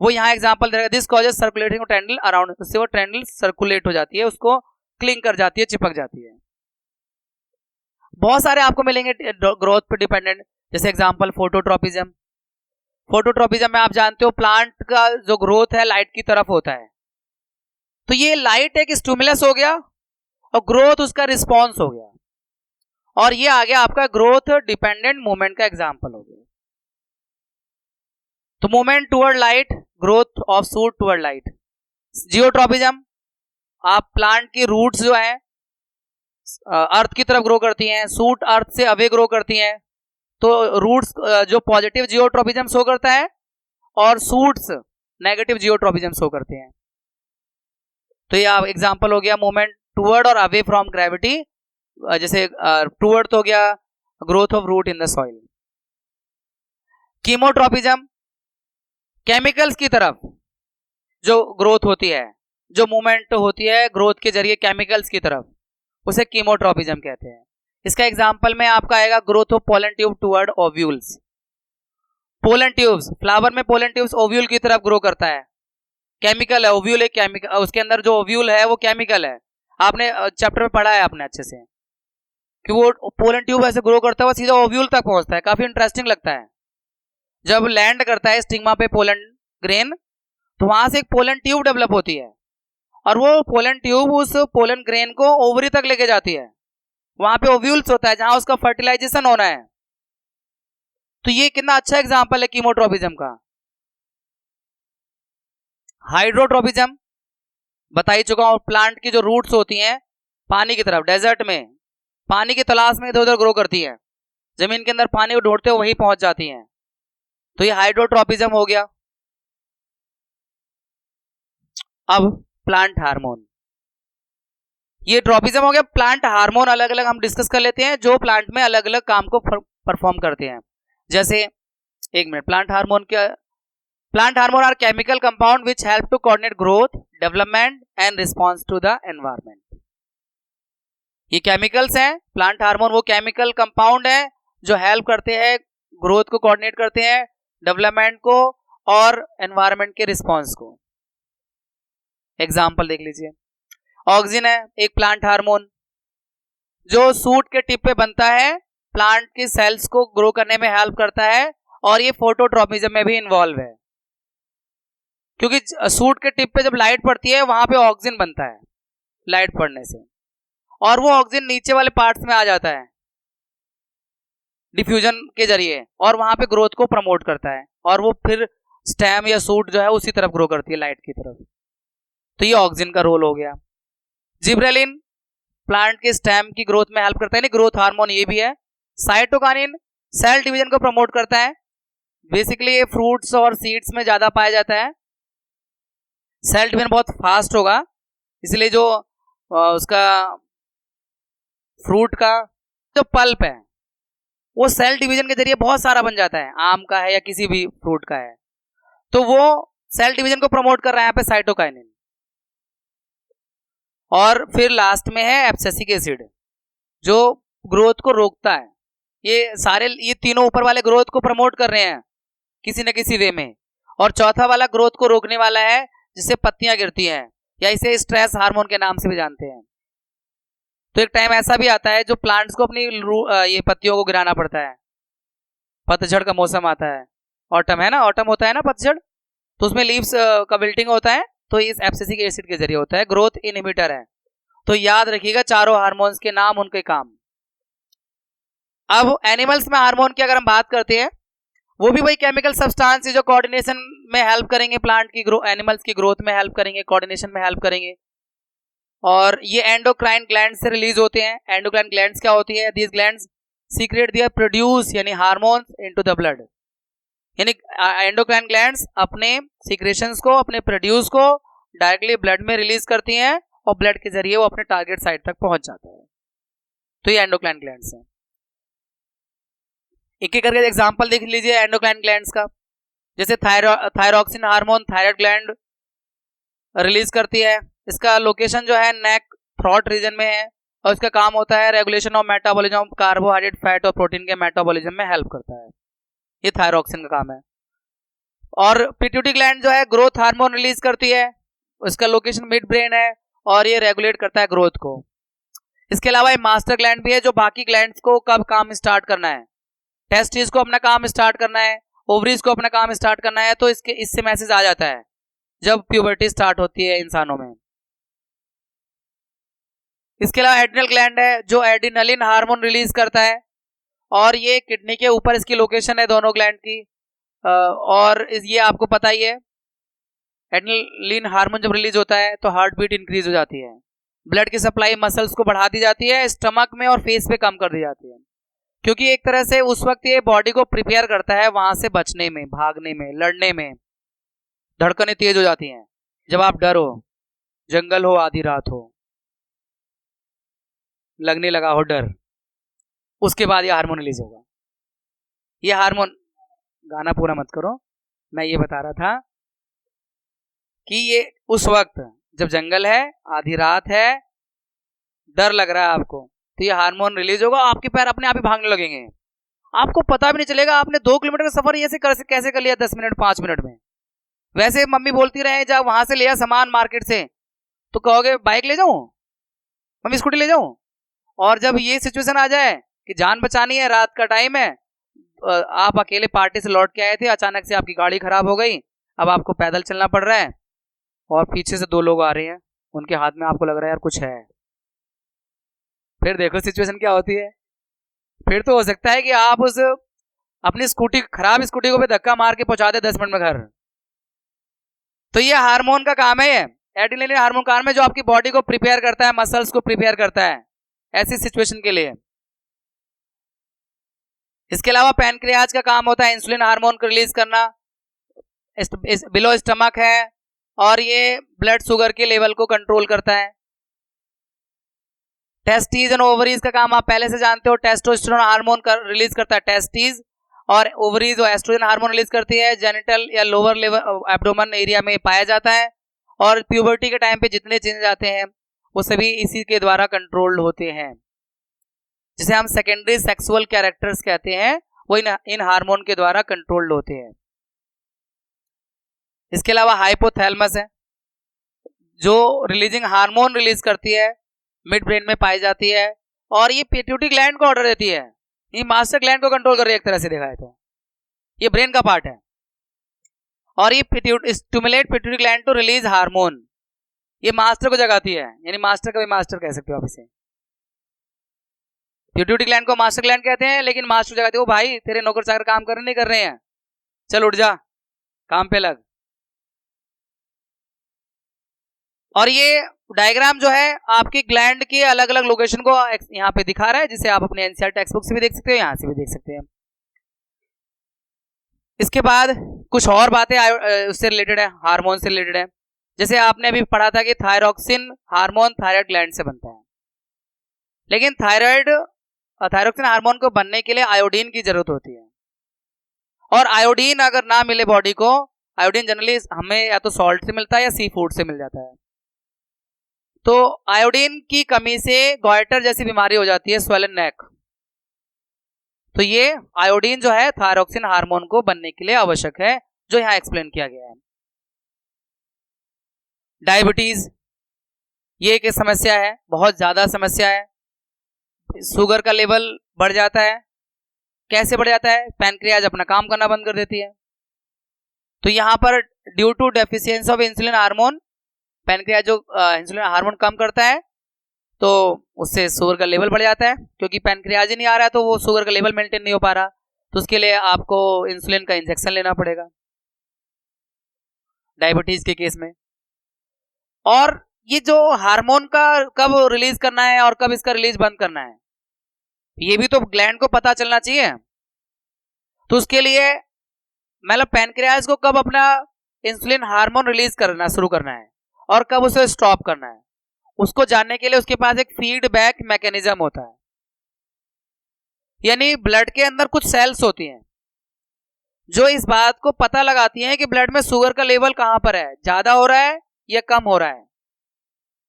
Speaker 1: वो यहाँ एग्जांपल दे रखा है, दिस कॉजेस सर्कुलेटिंग ट्रेंडिल अराउंड, उससे वो ट्रेंडिल सर्कुलेट हो जाती है, उसको क्लिंग कर जाती है, चिपक जाती है। बहुत सारे आपको मिलेंगे ग्रोथ पे डिपेंडेंट, जैसे एग्जांपल फोटोट्रोपिज्म। फोटोट्रोपिज्म में आप जानते हो प्लांट का जो ग्रोथ है लाइट की तरफ होता है, तो ये लाइट एक स्टिमुलस हो गया और ग्रोथ उसका रिस्पॉन्स हो गया, और ये आ गया आपका ग्रोथ डिपेंडेंट मूवमेंट का एग्जांपल हो गया। तो movement toward light, growth of shoot toward light. Geotropism, आप प्लांट की रूट्स जो है अर्थ की तरफ ग्रो करती हैं, शूट अर्थ से अवे ग्रो करती हैं, तो रूट्स जो पॉजिटिव जियोट्रोपिज्म शो करता है और शूट्स नेगेटिव जियोट्रोपिज्म शो करते हैं। तो ये एग्जांपल हो गया मूवमेंट टुवर्ड और अवे फ्रॉम ग्रेविटी, जैसे टुवर्ड तो हो गया growth of root in the soil. Chemotropism, chemicals की तरफ जो ग्रोथ होती है, जो मूवमेंट होती है ग्रोथ के जरिए केमिकल्स की तरफ, उसे कीमोट्रोपिज्म कहते हैं। इसका एग्जांपल में आपका आएगा growth of pollen tube toward ovules. Pollen tubes, flower में पोलन ट्यूब्स ओव्यूल की तरफ ग्रो करता है, केमिकल है, ओव्यूल एक केमिकल, उसके अंदर जो ओव्यूल है वो केमिकल है। आपने चैप्टर में पढ़ा है आपने अच्छे से कि वो पोलन ट्यूब ऐसे ग्रो करता है, सीधा ओव्यूल तक पहुंचता है, काफी इंटरेस्टिंग लगता है। जब लैंड करता है स्टिग्मा पे पोलन ग्रेन, तो वहां से एक पोलन ट्यूब डेवलप होती है, और वो पोलन ट्यूब उस पोलन ग्रेन को ओवरी तक लेके जाती है, वहां पे ओव्यूल्स होता है जहां उसका फर्टिलाइजेशन होना है। तो ये कितना अच्छा एग्जांपल है कीमोट्रोपिज्म का। हाइड्रोट्रोपिज्म बता ही चुका हूं, प्लांट की जो रूट्स होती हैं पानी की तरफ, डेजर्ट में पानी की तलाश में इधर उधर ग्रो करती है, जमीन के अंदर पानी को ढूंढते हुए वहीं पहुंच जाती हैं, तो ये हाइड्रोट्रोपिज्म हो गया। अब प्लांट हार्मोन, ये ट्रोपिज्म हो गया। प्लांट हार्मोन अलग अलग हम डिस्कस कर लेते हैं जो प्लांट में अलग अलग काम को परफॉर्म करते हैं। जैसे एक minute, plant hormone are chemical compound which help to coordinate growth, development and response to the environment. ये केमिकल्स हैं, प्लांट हार्मोन वो केमिकल कंपाउंड है जो हेल्प करते हैं, ग्रोथ को कोऑर्डिनेट करते हैं, डेवलपमेंट को और एनवायरमेंट के रिस्पॉन्स को। एग्जाम्पल देख लीजिए, ऑक्सिन है एक प्लांट हार्मोन जो सूट के टिप पे बनता है, प्लांट की सेल्स को ग्रो करने में हेल्प करता है और ये फोटोट्रॉपिज्म में भी इन्वॉल्व है, क्योंकि सूट के टिप पे जब लाइट पड़ती है वहां पे ऑक्सिन बनता है लाइट पड़ने से, और वो ऑक्सिन नीचे वाले पार्ट्स में आ जाता है डिफ्यूजन के जरिए और वहां पे ग्रोथ को प्रमोट करता है, और वो फिर स्टेम या सूट जो है उसी तरफ ग्रो करती है लाइट की तरफ। तो ये ऑक्सिन का रोल हो गया। जिब्रेलिन प्लांट के स्टेम की ग्रोथ में हेल्प करता है, ग्रोथ हार्मोन ये भी है। साइटोकाइनिन सेल डिवीजन को प्रमोट करता है, बेसिकली ये फ्रूट्स और सीड्स में ज्यादा पाया जाता है। सेल डिवीजन बहुत फास्ट होगा, इसलिए जो उसका फ्रूट का जो पल्प है वो सेल डिवीजन के जरिए बहुत सारा बन जाता है, आम का है या किसी भी फ्रूट का है, तो वो सेल डिवीजन को प्रमोट कर रहा है यहाँ पे साइटोकाइनिन। और फिर लास्ट में है एब्सिसिक एसिड जो ग्रोथ को रोकता है। ये तीनों ऊपर वाले ग्रोथ को प्रमोट कर रहे हैं किसी न किसी वे में, और चौथा वाला ग्रोथ को रोकने वाला है जिससे पत्तियां गिरती हैं, या इसे स्ट्रेस हार्मोन के नाम से भी जानते हैं। तो एक टाइम ऐसा भी आता है जो प्लांट्स को अपनी ये पत्तियों को गिराना पड़ता है, पतझड़ का मौसम आता है, ऑटम है ना, ऑटम होता है ना पतझड़, तो उसमें लीव्स का विल्टिंग होता है, तो इस एब्सिसिक एसिड के जरिए होता है, ग्रोथ इनहिबिटर है। तो याद रखिएगा चारों हार्मोन्स के नाम, उनके काम। अब एनिमल्स में हार्मोन की अगर हम बात करते हैं, वो भी वही केमिकल सब्सटेंस जो कोऑर्डिनेशन में हेल्प करेंगे, प्लांट की एनिमल्स की ग्रोथ में हेल्प करेंगे, कोऑर्डिनेशन में हेल्प करेंगे, और ये एंडोक्राइन ग्लैंड्स से रिलीज होते हैं। एंडोक्राइन ग्लैंड्स क्या होती है? These glands secrete their produce यानी हार्मोन्स इनटू द ब्लड, यानी एंडोक्राइन ग्लैंड्स अपने सीक्रेशंस को, अपने प्रोड्यूस को डायरेक्टली ब्लड में रिलीज करती हैं और ब्लड के जरिए वो अपने टारगेट साइट तक पहुंच जाता है। तो ये एंडोक्राइन ग्लैंड्स हैं। एक एक करके एग्जांपल देख लीजिए एंडोक्राइन ग्लैंड्स का। जैसे thyroxine hormone thyroid gland release करती है, इसका लोकेशन जो है नेक थ्रोट रीजन में है, और इसका काम होता है regulation of metabolism of carbohydrate, fat और प्रोटीन के मेटाबॉलिज्म में हेल्प करता है, ये थायरॉक्सिन का काम है। और पिट्यूटरी ग्लैंड जो है ग्रोथ हार्मोन रिलीज करती है, उसका लोकेशन मिड ब्रेन है और ये रेगुलेट करता है ग्रोथ को। इसके अलावा ये मास्टर ग्लैंड भी है जो बाकी ग्लैंड्स को कब काम स्टार्ट करना है, टेस्टिस को अपना काम स्टार्ट करना है, ओवरीज को अपना काम स्टार्ट करना है, तो इससे मैसेज आ जाता है जब प्यूबर्टी स्टार्ट होती है इंसानों में। इसके अलावा एड्रिनल ग्लैंड है जो एड्रिनलिन हार्मोन रिलीज करता है, और ये किडनी के ऊपर इसकी लोकेशन है दोनों ग्लैंड की। और ये आपको पता ही है, एड्रिनलिन हार्मोन जब रिलीज होता है तो हार्ट बीट इंक्रीज हो जाती है, ब्लड की सप्लाई मसल्स को बढ़ा दी जाती है, स्टमक में और फेस पे कम कर दी जाती है, क्योंकि एक तरह से उस वक्त ये बॉडी को प्रिपेयर करता है वहां से बचने में, भागने में, लड़ने में। धड़कनें तेज हो जाती हैं जब आप डर हो, जंगल हो, आधी रात हो, लगने लगा हो डर, उसके बाद ये हार्मोन रिलीज होगा। ये हार्मोन, गाना पूरा मत करो, मैं ये बता रहा था कि ये उस वक्त जब जंगल है, आधी रात है, डर लग रहा है आपको, तो ये हार्मोन रिलीज होगा, आपके पैर अपने आप ही भागने लगेंगे, आपको पता भी नहीं चलेगा आपने 2 किलोमीटर का सफर कैसे कर लिया 10 मिनट 5 मिनट में। वैसे मम्मी बोलती रहे जब वहां से लिया सामान मार्केट से, तो कहोगे बाइक ले जाऊं, मम्मी स्कूटी ले जाऊं, और जब ये सिचुएशन आ जाए कि जान बचानी है, रात का टाइम है, आप अकेले पार्टी से लौट के आए थे, अचानक से आपकी गाड़ी खराब हो गई, अब आपको पैदल चलना पड़ रहा है, और पीछे से 2 लोग आ रहे हैं, उनके हाथ में आपको लग रहा है यार कुछ है, फिर देखो सिचुएशन क्या होती है। फिर तो हो सकता है कि आप उस अपनी खराब स्कूटी को भी धक्का मार के पहुंचा दे 10 मिनट में घर। तो ये हार्मोन का काम है, ये एड्रिनलिन हार्मोन का काम है जो आपकी बॉडी को प्रिपेयर करता है, मसल्स को प्रिपेयर करता है ऐसी सिचुएशन के लिए। इसके अलावा पैनक्रियाज का काम होता है इंसुलिन हार्मोन को रिलीज करना, बिलो स्टमक है, और ये ब्लड शुगर के लेवल को कंट्रोल करता है। टेस्टीज एंड ओवरीज का काम आप पहले से जानते हो, टेस्टोस्टेरोन हार्मोन रिलीज करता है टेस्टीज, और ओवरी जो एस्ट्रोजन हार्मोन रिलीज करती है जेनिटल या लोअर लेवल एब्डोमेन एरिया में पाया जाता है, और प्यूबर्टी के टाइम पे जितने चेंजेस आते हैं वो सभी इसी के द्वारा कंट्रोल्ड होते हैं, जिसे हम सेकेंडरी सेक्सुअल कैरेक्टर्स कहते हैं, वो इन हार्मोन के द्वारा कंट्रोल्ड होते हैं। इसके अलावा हाइपोथैलेमस है जो रिलीजिंग हार्मोन रिलीज करती है, मिड ब्रेन में पाई जाती है, और ये पिट्यूटरी ग्लैंड को ऑर्डर देती है, ये मास्टर ग्लैंड को कंट्रोल कर रही है एक तरह से देखा है तो, ये ब्रेन का पार्ट है। और ये stimulate pituitary gland to release hormone, ये मास्टर को जगाती है, यानी मास्टर का भी मास्टर कह सकते हो आप इसे। पिट्यूटरी ग्लैंड को मास्टर ग्लैंड कहते हैं, लेकिन मास्टर जगाते हो भाई तेरे नौकर चाकर काम कर रहे नहीं कर रहे हैं, चल उठ जा काम पे लग। और ये डायग्राम जो है आपकी ग्लैंड के अलग अलग लोकेशन को यहाँ पे दिखा रहा है, जिसे आप अपने एनसीईआर टेक्स्ट बुक से भी देख सकते हो, यहाँ से भी देख सकते हैं। इसके बाद कुछ और बातें उससे रिलेटेड है, हार्मोन से रिलेटेड है। जैसे आपने अभी पढ़ा था कि थायरॉक्सिन हार्मोन थायराइड ग्लैंड से बनता है, लेकिन थायरॉक्सिन हार्मोन को बनने के लिए आयोडीन की जरूरत होती है, और आयोडीन अगर ना मिले बॉडी को, आयोडीन जनरली हमें या तो सॉल्ट से मिलता है या सी फूड से मिल जाता है, तो आयोडीन की कमी से गॉइटर जैसी बीमारी हो जाती है, स्वेलन नेक। तो ये आयोडीन जो है थायरॉक्सिन हार्मोन को बनने के लिए आवश्यक है, जो यहां एक्सप्लेन किया गया है। डायबिटीज ये एक समस्या है, बहुत ज्यादा समस्या है। शुगर का लेवल बढ़ जाता है, कैसे बढ़ जाता है? पैनक्रियाज अपना काम करना बंद कर देती है। तो यहां पर due to deficiency of insulin hormone, pancreas जो इंसुलिन हार्मोन कम करता है, तो उससे शुगर का लेवल बढ़ जाता है, क्योंकि पैनक्रियाज ही नहीं आ रहा है तो वो शुगर का लेवल मेंटेन नहीं हो पा रहा, तो उसके लिए आपको इंसुलिन का इंजेक्शन लेना पड़ेगा डायबिटीज के केस में। और ये जो हार्मोन का कब रिलीज करना है और कब इसका रिलीज बंद करना है, ये भी तो ग्लैंड को पता चलना चाहिए। तो उसके लिए मतलब पैनक्रियाज को कब अपना इंसुलिन हार्मोन रिलीज करना शुरू करना है और कब उसे स्टॉप करना है, उसको जानने के लिए उसके पास एक फीडबैक मैकेनिज्म होता है। यानी ब्लड के अंदर कुछ सेल्स होती हैं जो इस बात को पता लगाती हैं कि ब्लड में शुगर का लेवल कहां पर है, ज्यादा हो रहा है या कम हो रहा है।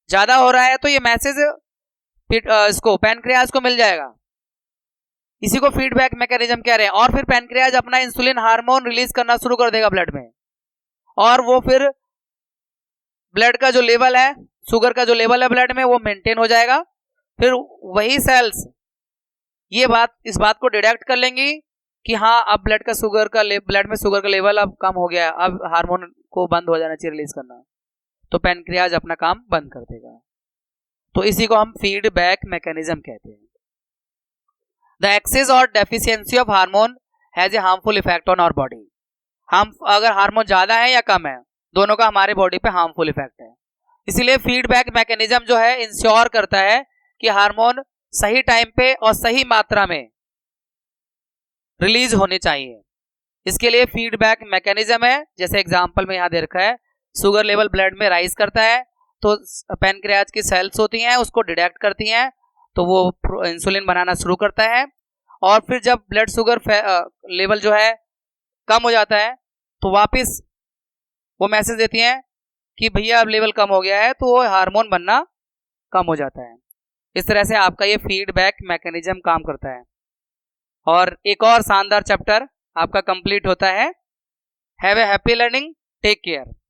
Speaker 1: ज्यादा हो रहा है तो ये मैसेज इसको पैनक्रियाज को मिल जाएगा, इसी को फीडबैक मैकेनिज्म कह रहे हैं। और फिर पैनक्रियाज अपना इंसुलिन हार्मोन रिलीज करना शुरू कर देगा ब्लड में, और वो फिर ब्लड का जो लेवल है, शुगर का जो लेवल है ब्लड में, वो मेंटेन हो जाएगा। फिर वही सेल्स इस बात को डिटेक्ट कर लेंगी कि हाँ अब ब्लड में शुगर का लेवल अब कम हो गया, अब हार्मोन को बंद हो जाना चाहिए रिलीज करना, तो पैनक्रियाज अपना काम बंद कर देगा। तो इसी को हम फीडबैक मैकेनिज्म कहते हैं। द एक्सेस और deficiency of hormone has a harmful effect on our body. हम अगर हार्मोन ज्यादा है या कम है, दोनों का हमारे बॉडी पे हार्मफुल इफेक्ट है। इसलिए फीडबैक मैकेनिज्म जो है इंश्योर करता है कि हार्मोन सही टाइम पे और सही मात्रा में रिलीज होने चाहिए। इसके लिए फीडबैक मैकेनिज्म है, जैसे एग्जांपल में यहां दे रखा है, शुगर लेवल ब्लड में राइज करता है तो पैनक्रियाज की सेल्स होती हैं उसको डिटेक्ट करती हैं, तो वो इंसुलिन बनाना शुरू करता है। और फिर जब ब्लड शुगर लेवल जो है कम हो जाता है तो वापस वो मैसेज देती हैं कि भैया अब लेवल कम हो गया है, तो वो हार्मोन बनना कम हो जाता है। इस तरह से आपका ये फीडबैक मैकेनिज्म काम करता है। और एक और शानदार चैप्टर आपका कंप्लीट होता है। Have a happy learning, take care.